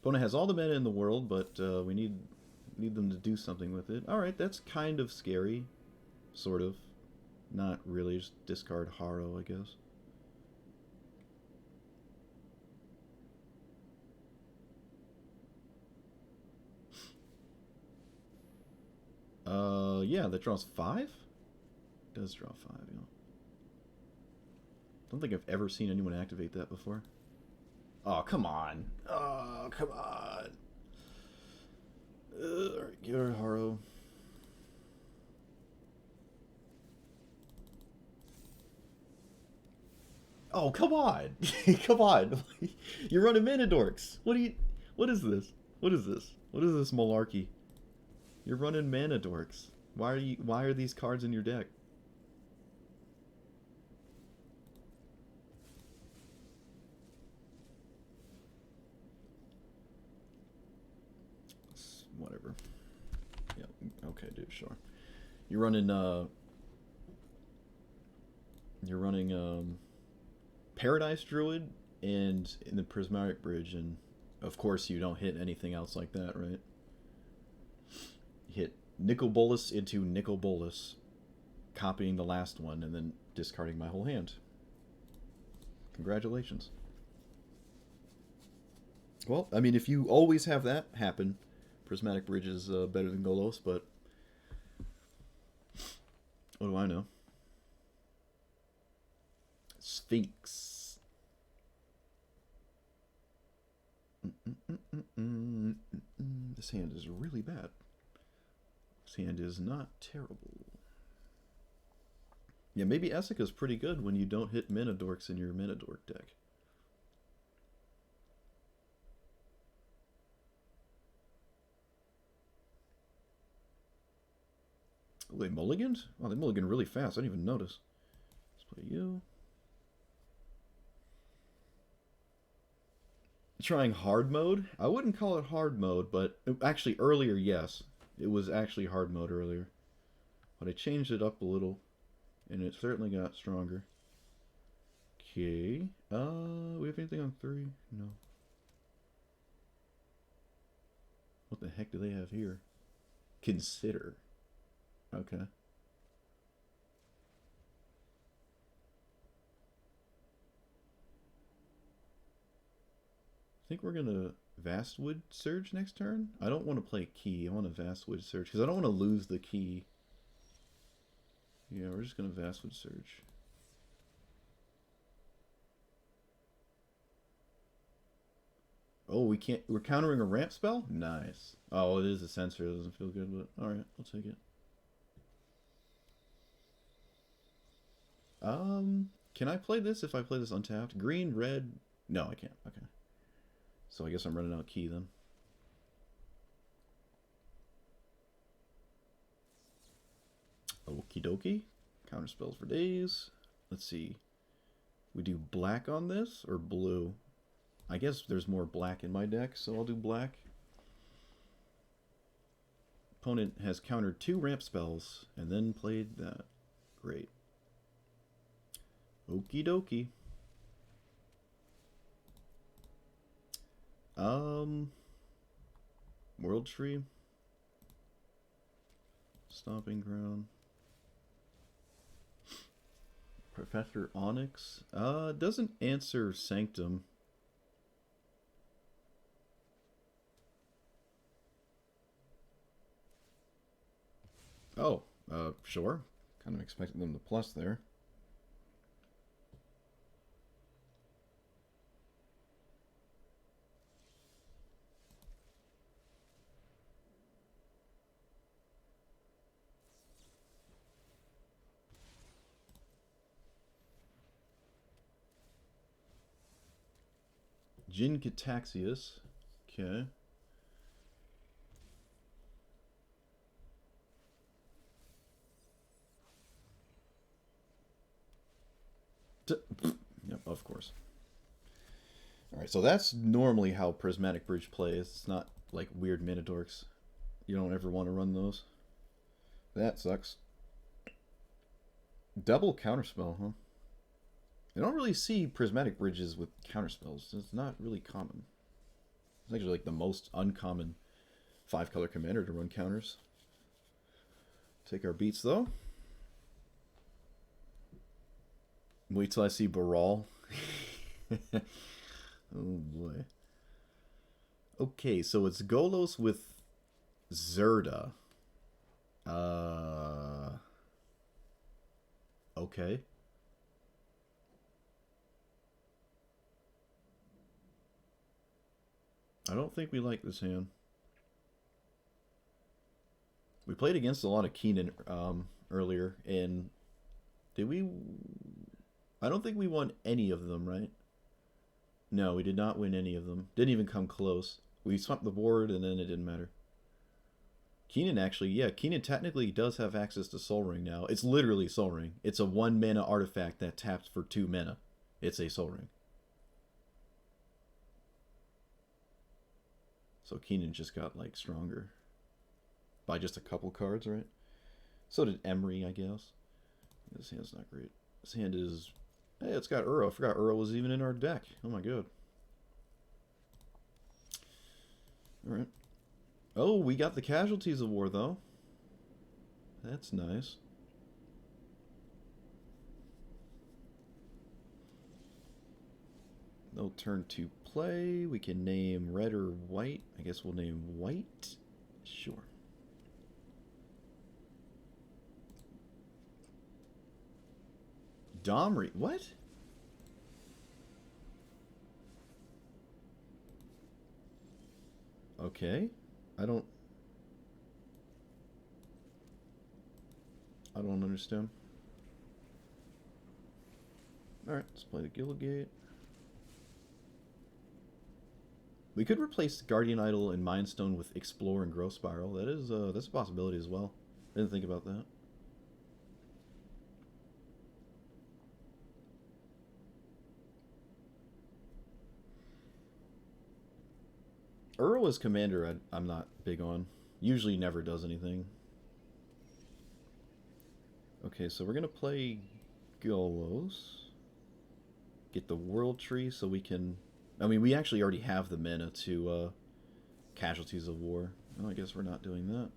Opponent has all the mana in the world, but we need them to do something with it. Alright, that's kind of scary. Sort of. Not really, just discard Harrow, I guess. Yeah, that draws 5? It does draw 5, yeah. Don't think I've ever seen anyone activate that before. Oh, come on. Oh, come on. Alright, give her a Haro. Oh, come on. Come on. You're running mana dorks. What do you... What is this? What is this? What is this malarkey? You're running mana dorks. Why are these cards in your deck? Whatever. Yeah, okay, dude, sure. You're running Paradise Druid and in the Prismatic Bridge, and of course you don't hit anything else like that, right? Hit Nicol Bolas into Nicol Bolas, copying the last one, and then discarding my whole hand. Congratulations. Well, I mean, if you always have that happen, Prismatic Bridge is better than Golos, but what do I know? Sphinx. This hand is really bad. This hand is not terrible. Yeah, maybe Essica's pretty good when you don't hit mana dorks in your mana dork deck. Oh, they mulliganed? Oh, they mulliganed really fast. I didn't even notice. Let's play you. Trying hard mode? I wouldn't call it hard mode, but actually earlier, yes. It was actually hard mode earlier. But I changed it up a little, and it certainly got stronger. Okay. We have anything on 3? No. What the heck do they have here? Consider. Okay. I think we're gonna Vastwood Surge next turn. I don't want to play Key. I want to Vastwood Surge because I don't want to lose the Key. Yeah, we're just gonna Vastwood Surge. Oh, we can't. We're countering a ramp spell. Nice. Oh, it is a sensor. It doesn't feel good, but all right, I'll take it. Can I play this if I play this untapped? Green, red. No, I can't. Okay. So I guess I'm running out Key then. Okie dokie. Counter spells for days. Let's see. We do black on this or blue? I guess there's more black in my deck, so I'll do black. Opponent has countered 2 ramp spells and then played that. Great. Okie dokie. World Tree. Stomping Ground. Professor Onyx. Doesn't answer Sanctum. Oh, sure. Kind of expected them to plus there. Jin Cataxius. Okay. Yep, of course. Alright, so that's normally how Prismatic Bridge plays. It's not like weird mana dorks. You don't ever want to run those. That sucks. Double counterspell, huh? I don't really see Prismatic Bridges with counterspells. It's not really common. It's actually like the most uncommon 5-color commander to run counters. Take our beats though. Wait till I see Brawl. Oh boy. Okay, so it's Golos with Zerda. Uh, okay. I don't think we like this hand. We played against a lot of Keenan earlier, and did we? I don't think we won any of them, right? No, we did not win any of them. Didn't even come close. We swept the board, and then it didn't matter. Keenan actually, yeah, Keenan technically does have access to Soul Ring now. It's literally Soul Ring. It's a 1 mana artifact that taps for 2 mana. It's a Soul Ring. So Keenan just got like stronger by just a couple cards, right? So did Emery, I guess. This hand's not great. This hand is, hey, it's got Uro. I forgot Uro was even in our deck. Oh my god. All right. Oh, we got the Casualties of War though. That's nice. No turn to play. We can name red or white. I guess we'll name white. Sure. Domri. What? Okay. I don't understand. Alright, let's play the Guildgate. We could replace Guardian Idol and Mind Stone with Explore and Growth Spiral. That's a possibility as well. I didn't think about that. Uro as commander, I'm not big on. Usually never does anything. Okay, so we're going to play Golos. Get the World Tree so we can... I mean, we actually already have the mana to Casualties of War. Oh, I guess we're not doing that.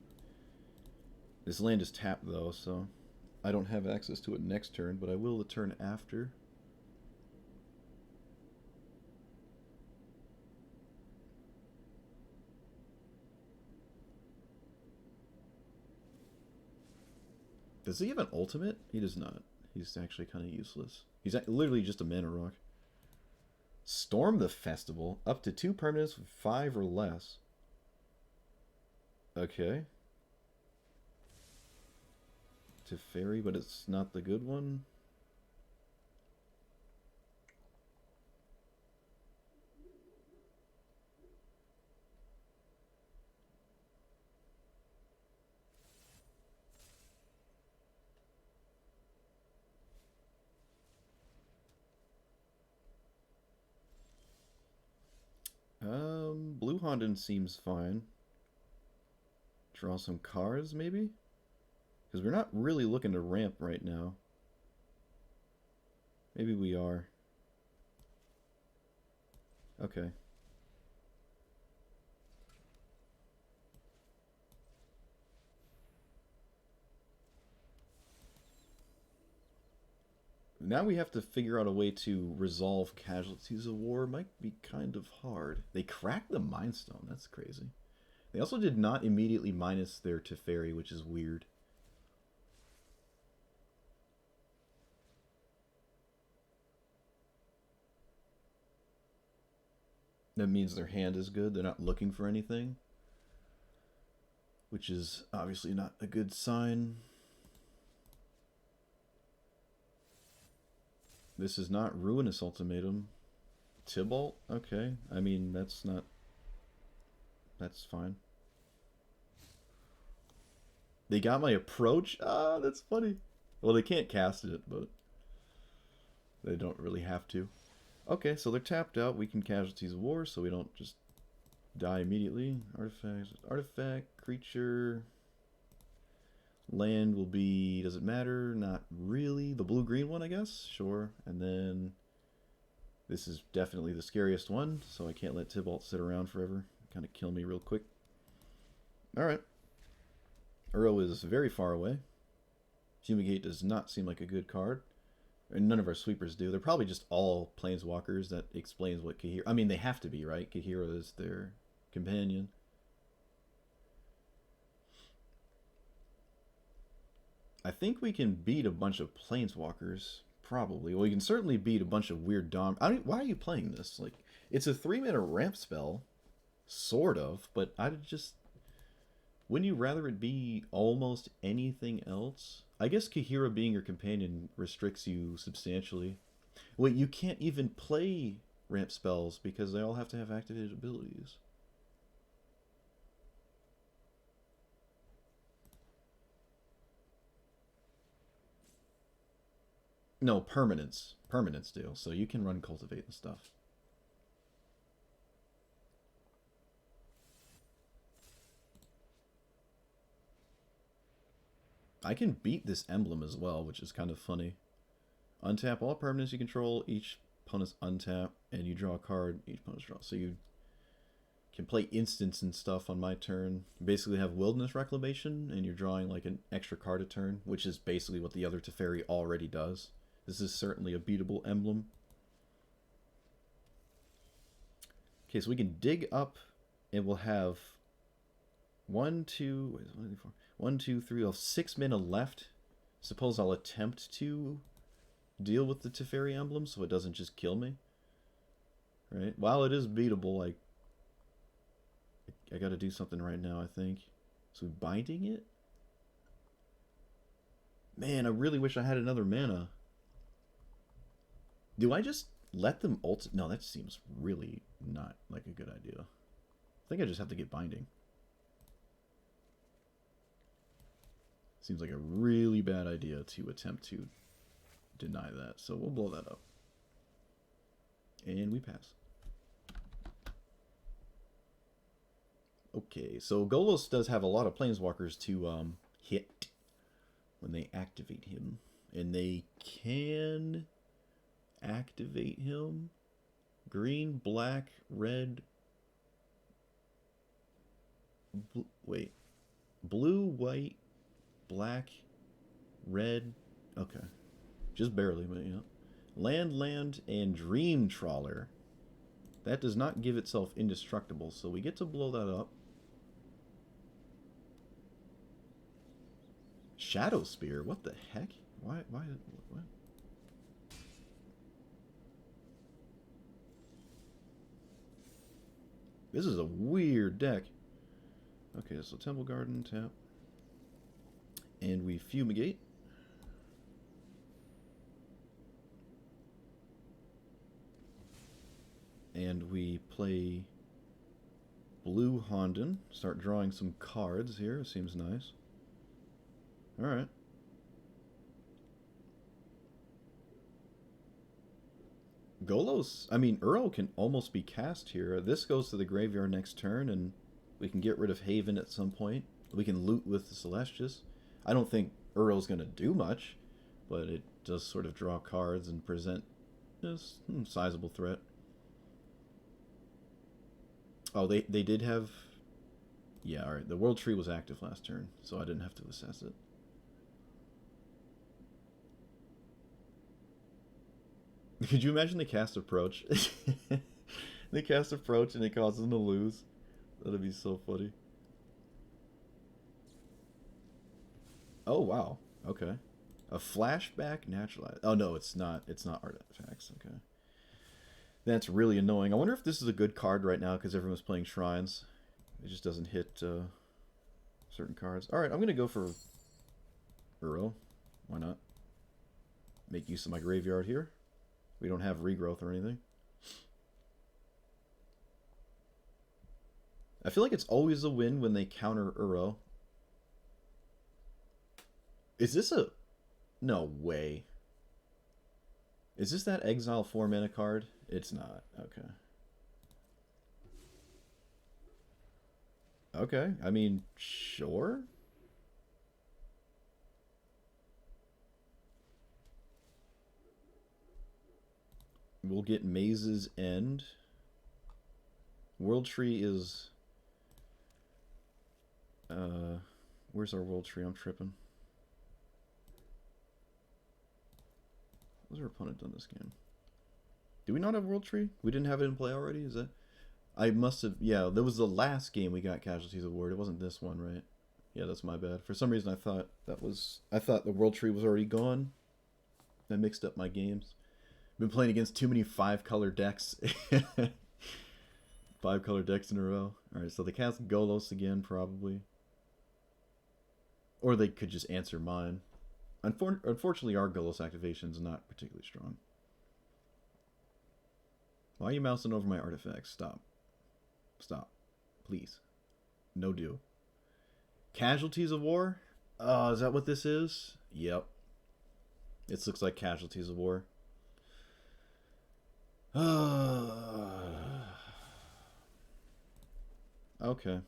This land is tapped, though, so I don't have access to it next turn, but I will the turn after. Does he have an ultimate? He does not. He's actually kind of useless. He's literally just a mana rock. Storm the Festival. Up to 2 permanents with 5 or less. Okay. Teferi, but it's not the good one. Blue Honden seems fine. Draw some cards, maybe? Because we're not really looking to ramp right now. Maybe we are. Okay. Now we have to figure out a way to resolve Casualties of War. Might be kind of hard. They cracked the Mind Stone. That's crazy. They also did not immediately minus their Teferi, which is weird. That means their hand is good. They're not looking for anything, which is obviously not a good sign. This is not Ruinous Ultimatum. Tybalt? Okay. I mean, that's not... That's fine. They got my approach? Ah, that's funny. Well, they can't cast it, but... They don't really have to. Okay, so they're tapped out. We can Casualties of War, so we don't just die immediately. Artifact, creature... Land will be, does it matter? Not really. The blue-green one, I guess? Sure. And then this is definitely the scariest one, so I can't let Tybalt sit around forever. Kind of kill me real quick. Alright. Uro is very far away. Fumigate does not seem like a good card. And none of our sweepers do. They're probably just all planeswalkers. That explains what Kahira... I mean, they have to be, right? Kahira is their companion. I think we can beat a bunch of planeswalkers. Probably. Well, you can certainly beat a bunch of weird dom. Why are you playing this? Like, it's a 3-mana ramp spell, sort of. But I just wouldn't you rather it be almost anything else? I guess Kahira being your companion restricts you substantially. Wait, you can't even play ramp spells because they all have to have activated abilities. No, permanents. Permanents do. So you can run Cultivate and stuff. I can beat this emblem as well, which is kind of funny. Untap all permanents you control, each opponent's untap, and you draw a card, each opponent's draw. So you can play instants and stuff on my turn. You basically have Wilderness Reclamation, and you're drawing like an extra card a turn, which is basically what the other Teferi already does. This is certainly a beatable emblem. Okay, so we can dig up, and we'll have 1, 2, 3, 6 mana left. Suppose I'll attempt to deal with the Teferi emblem so it doesn't just kill me. Right? While it is beatable, I gotta do something right now, I think. So binding it? Man, I really wish I had another mana. Do I just let them ult? No, that seems really not like a good idea. I think I just have to get binding. Seems like a really bad idea to attempt to deny that. So we'll blow that up. And we pass. Okay, so Golos does have a lot of planeswalkers to hit when they activate him. And they can activate him. Green, black, red. Wait. Blue, white, black, red. Okay. Just barely, but yeah. Land, and Dream Trawler. That does not give itself indestructible, so we get to blow that up. Shadow Spear? What the heck? Why, what? This is a weird deck. Okay, so Temple Garden, tap. And we Fumigate. And we play blue Honden. Start drawing some cards here. Seems nice. Alright. Golos, I mean, Uro can almost be cast here. This goes to the graveyard next turn, and we can get rid of Haven at some point. We can loot with the Celestius. I don't think Uro's going to do much, but it does sort of draw cards and present a sizable threat. Oh, they did have... Yeah, alright. The World Tree was active last turn, so I didn't have to assess it. Could you imagine they cast Approach? They cast Approach and it causes them to lose. That'd be so funny. Oh, wow. Okay. A flashback naturalized. Oh, no, it's not. It's not artifacts. Okay. That's really annoying. I wonder if this is a good card right now because everyone's playing Shrines. It just doesn't hit certain cards. Alright, I'm going to go for Uro. Why not? Make use of my graveyard here. We don't have regrowth or anything. I feel like it's always a win when they counter Uro. Is this a... No way. Is this that Exile 4-mana card? It's not. Okay. Okay, I mean, sure. We'll get Maze's End. World Tree is... where's our World Tree? I'm tripping. What's our opponent done this game? Do we not have World Tree? We didn't have it in play already? Is that... I must have... Yeah, that was the last game we got Casualties of War. It wasn't this one, right? Yeah, that's my bad. For some reason, I thought the World Tree was already gone. I mixed up my games. Been playing against too many 5-color decks. 5-color decks in a row. Alright, so they cast Golos again, probably. Or they could just answer mine. Unfortunately, our Golos activation is not particularly strong. Why are you mousing over my artifacts? Stop. Stop. Please. No do. Casualties of War? Is that what this is? Yep. It looks like Casualties of War. Okay.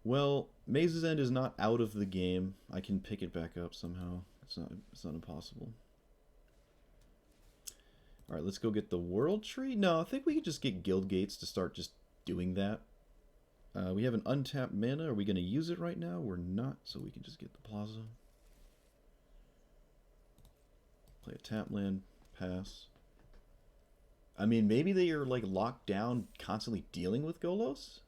Well, Maze's End is not out of the game. I can pick it back up somehow. It's not impossible. Alright, let's go get the World Tree. No, I think we could just get Guildgates to start just doing that. We have an untapped mana. Are we going to use it right now? We're not, so we can just get the Plaza. Play a tap land, pass. I mean, maybe they are like locked down, constantly dealing with Golos.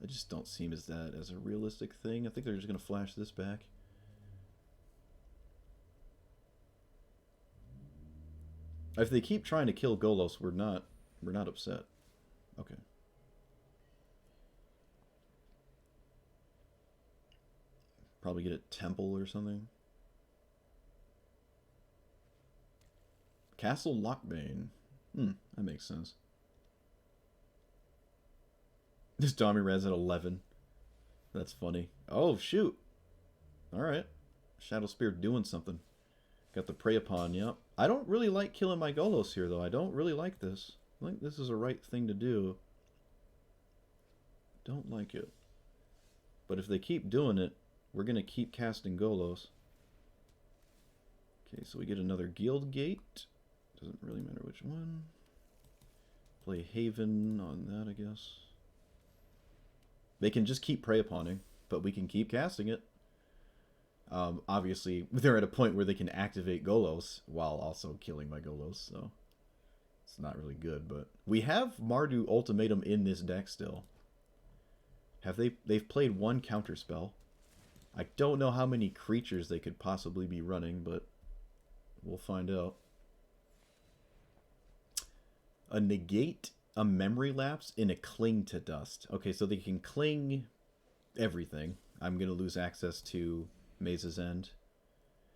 I just don't seem as a realistic thing. I think they're just gonna flash this back. If they keep trying to kill Golos, we're not upset. Okay. Probably get a temple or something. Castle Lockbane. That makes sense. This Dimir Red's at 11. That's funny. Oh, shoot. Alright. Shadow Spear doing something. Got the Prey Upon, yep. I don't really like killing my Golos here, though. I don't really like this. I think this is a right thing to do. Don't like it. But if they keep doing it, we're going to keep casting Golos. Okay, so we get another Guildgate. Doesn't really matter which one. Play Haven on that, I guess. They can just keep Prey Uponing, but we can keep casting it. Obviously, they're at a point where they can activate Golos while also killing my Golos, so it's not really good. But we have Mardu Ultimatum in this deck still. They've played one counterspell. I don't know how many creatures they could possibly be running, but we'll find out. A negate, a memory lapse, and a cling to dust. Okay, so they can cling everything. I'm going to lose access to Maze's End.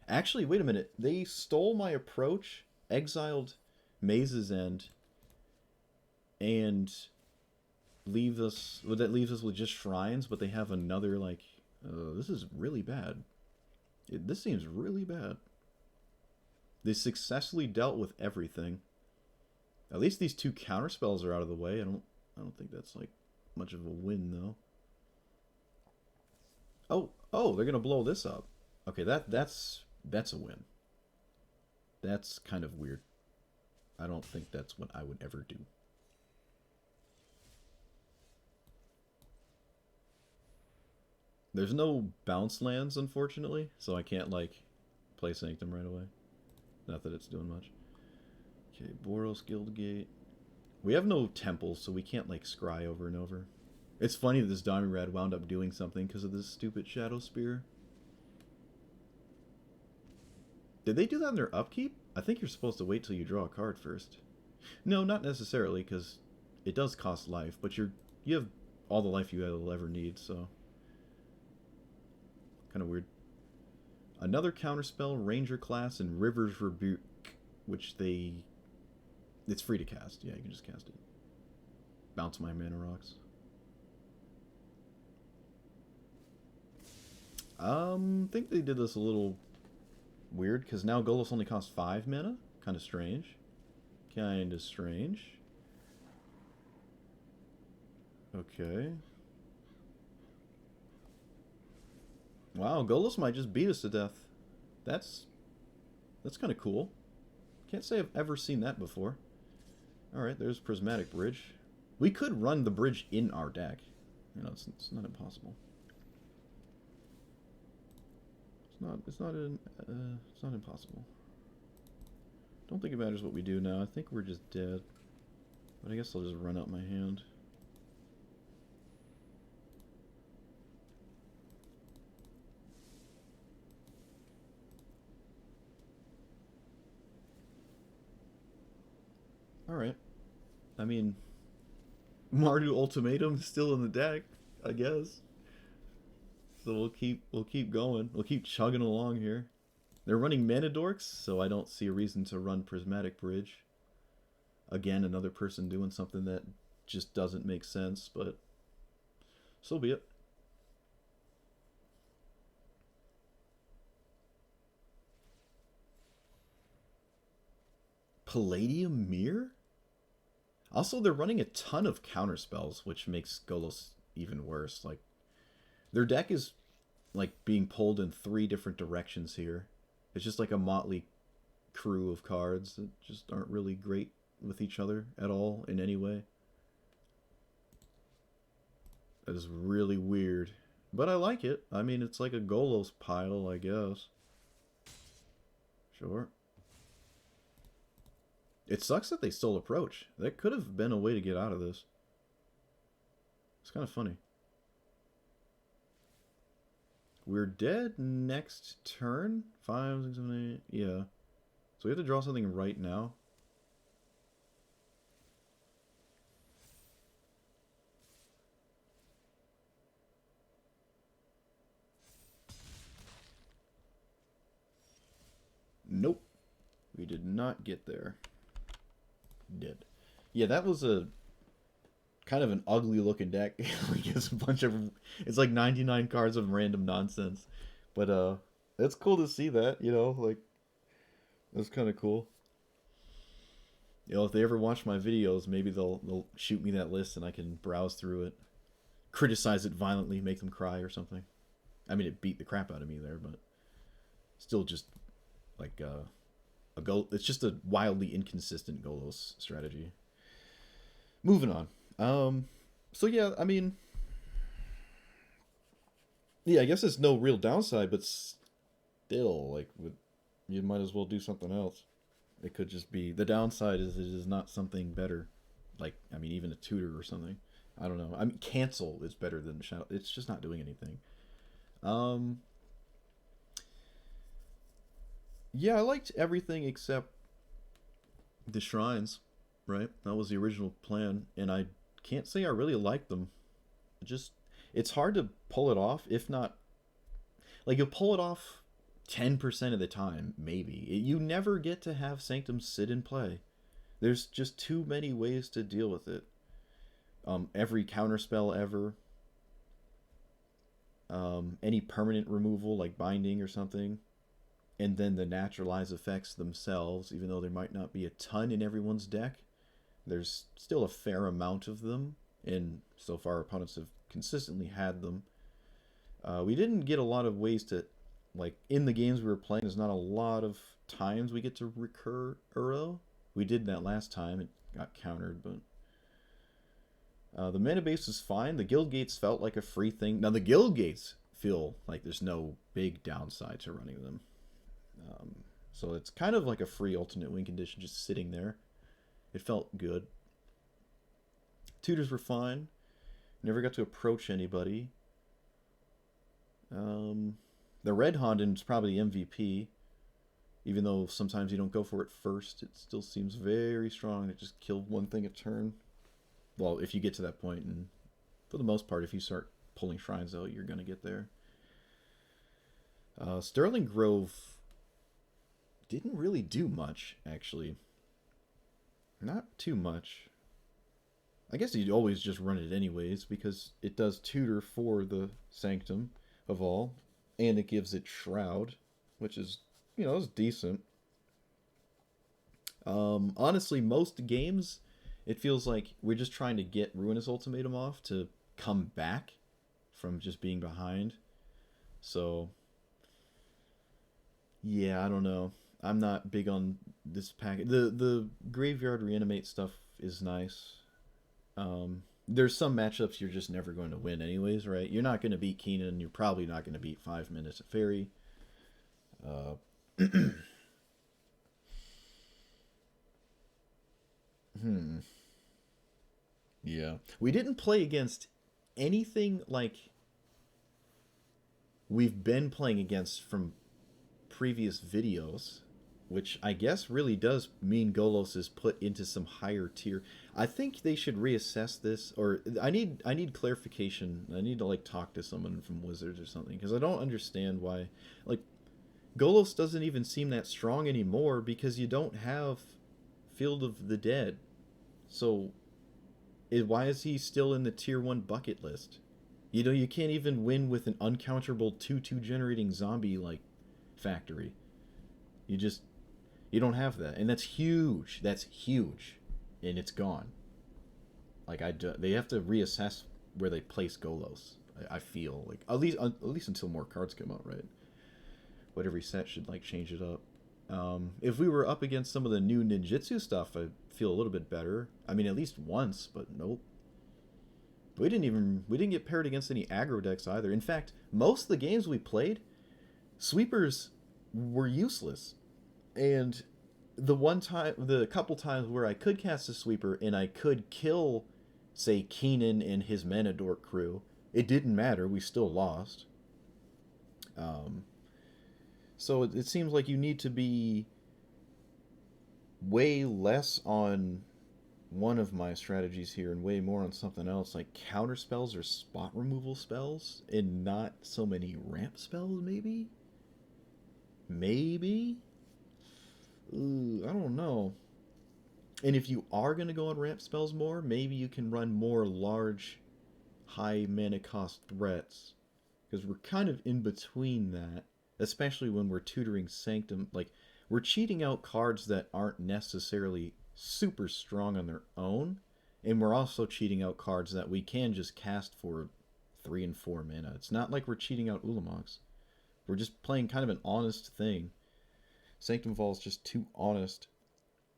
Actually, wait a minute. They stole my approach, exiled Maze's End, and leave us. Well, that leaves us with just shrines, but they have another, like... this is really bad. This seems really bad. They successfully dealt with everything. At least these two counterspells are out of the way. I don't think that's like much of a win though. Oh, they're gonna blow this up. Okay, that's a win. That's kind of weird. I don't think that's what I would ever do. There's no bounce lands, unfortunately, so I can't like play Sanctum right away. Not that it's doing much. Okay, Boros Guildgate. We have no temples, so we can't, like, scry over and over. It's funny that this Dimir Red wound up doing something because of this stupid Shadow Spear. Did they do that in their upkeep? I think you're supposed to wait till you draw a card first. No, not necessarily, because it does cost life, but you have all the life you will ever need, so... Kind of weird. Another counterspell, Ranger class, and River's Rebuke, which they... It's free to cast. Yeah, you can just cast it. Bounce my mana rocks. I think they did this a little weird, because now Golos only costs 5 mana. Kind of strange. Kind of strange. Okay. Wow, Golos might just beat us to death. That's kind of cool. Can't say I've ever seen that before. Alright, there's Prismatic Bridge. We could run the bridge in our deck. You know, it's not impossible. It's not impossible. Don't think it matters what we do now. I think we're just dead. But I guess I'll just run out my hand. All right. I mean, Mardu Ultimatum is still in the deck, I guess. So we'll keep going. We'll keep chugging along here. They're running Mana Dorks, so I don't see a reason to run Prismatic Bridge. Again, another person doing something that just doesn't make sense, but so be it. Palladium Mirror? Also, they're running a ton of counter spells, which makes Golos even worse. Like, their deck is like being pulled in three different directions here. It's just like a motley crew of cards that just aren't really great with each other at all in any way. That is really weird. But I like it. I mean, it's like a Golos pile, I guess. Sure. It sucks that they still approach. That could have been a way to get out of this. It's kind of funny. We're dead next turn. 5, 6, 7, 8. Yeah. So we have to draw something right now. Nope. We did not get there. Did. Yeah, that was a kind of an ugly looking deck. It's a bunch of, it's like 99 cards of random nonsense. But it's cool to see that, you know, like that's kind of cool. You know, if they ever watch my videos, maybe they'll shoot me that list and I can browse through it, criticize it violently, make them cry or something. I mean, it beat the crap out of me there, but still just like a goal. It's just a wildly inconsistent Golos strategy. Moving on. So yeah, I mean, yeah, I guess it's no real downside, but still, like, you might as well do something else. It could just be the downside is it is not something better, like I mean, even a tutor or something. I don't know. I mean, cancel is better than shadow. It's just not doing anything. Um, yeah, I liked everything except the shrines. Right, that was the original plan, and I can't say I really liked them. Just it's hard to pull it off, if not like you'll pull it off 10% of the time, maybe. You never get to have Sanctum sit and play. There's just too many ways to deal with it. Every counterspell ever, any permanent removal like binding or something, and then the naturalize effects themselves, even though there might not be a ton in everyone's deck, there's still a fair amount of them, and so far opponents have consistently had them. We didn't get a lot of ways to, like, in the games we were playing, there's not a lot of times we get to recur Uro. We did that last time, it got countered, but the mana base is fine. The Guildgates felt like a free thing. Now the Guildgates feel like there's no big downside to running them. So it's kind of like a free alternate win condition just sitting there. It felt good. Tutors were fine. Never got to approach anybody. The red Honden is probably MVP. Even though sometimes you don't go for it first, it still seems very strong. It just killed one thing a turn. Well, if you get to that point, and for the most part, if you start pulling shrines out, you're going to get there. Sterling Grove didn't really do much, actually. Not too much. I guess you'd always just run it anyways, because it does tutor for the Sanctum of All, and it gives it Shroud, which is, you know, is decent. Honestly, most games, it feels like we're just trying to get Ruinous Ultimatum off to come back from just being behind. So, yeah, I don't know. I'm not big on this pack. The Graveyard Reanimate stuff is nice. There's some matchups you're just never going to win anyways, right? You're not going to beat Keenan. You're probably not going to beat 5 Minutes of Fairy. Hmm. Yeah. We didn't play against anything like we've been playing against from previous videos. which I guess really does mean Golos is put into some higher tier. I think they should reassess this, or I need clarification. I need to like talk to someone from Wizards or something because I don't understand why like Golos doesn't even seem that strong anymore because you don't have Field of the Dead. So why is he still in the tier 1 bucket list? You know, you can't even win with an uncounterable 2/2 generating zombie like factory. You just you don't have that, and that's huge. That's huge, and it's gone. Like they have to reassess where they place Golos. I feel like at least until more cards come out, right? Whatever set should like change it up. If we were up against some of the new ninjutsu stuff, I feel a little bit better. I mean, at least once, but nope. We didn't get paired against any aggro decks either. In fact, most of the games we played, sweepers were useless. And the couple times where I could cast a sweeper and I could kill, say, Keenan and his Manadork crew, it didn't matter. We still lost. So it seems like you need to be way less on one of my strategies here and way more on something else, like counter spells or spot removal spells, and not so many ramp spells, maybe? Maybe? Ooh, I don't know. And if you are going to go on ramp spells more, maybe you can run more large, high mana cost threats. Because we're kind of in between that, especially when we're tutoring Sanctum. Like, we're cheating out cards that aren't necessarily super strong on their own, and we're also cheating out cards that we can just cast for 3 and 4 mana. It's not like we're cheating out Ulamox. We're just playing kind of an honest thing. Sanctum of All is just too honest.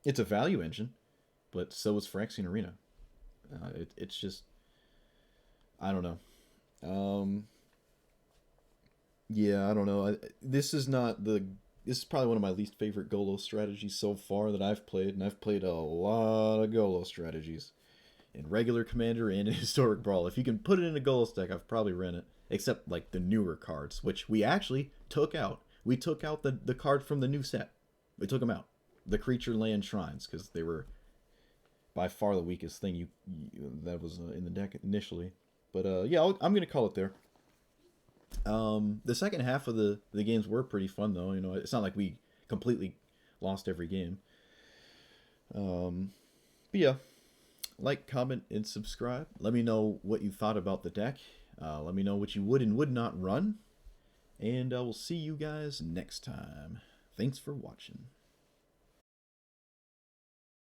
It's a value engine, but so is Phyrexian Arena. It's just, I don't know. Yeah, I don't know. This is not the. This is probably one of my least favorite Golos strategies so far that I've played, and I've played a lot of Golos strategies in regular Commander and in Historic Brawl. If you can put it in a Golos deck, I've probably ran it, except like the newer cards, which we actually took out. We took out the card from the new set. We took them out, the creature land shrines, because they were by far the weakest thing that was in the deck initially. But yeah, I'm gonna call it there. The second half of the games were pretty fun though. You know, it's not like we completely lost every game. But yeah, like, comment, and subscribe. Let me know what you thought about the deck. Let me know what you would and would not run. And I will see you guys next time. Thanks for watching.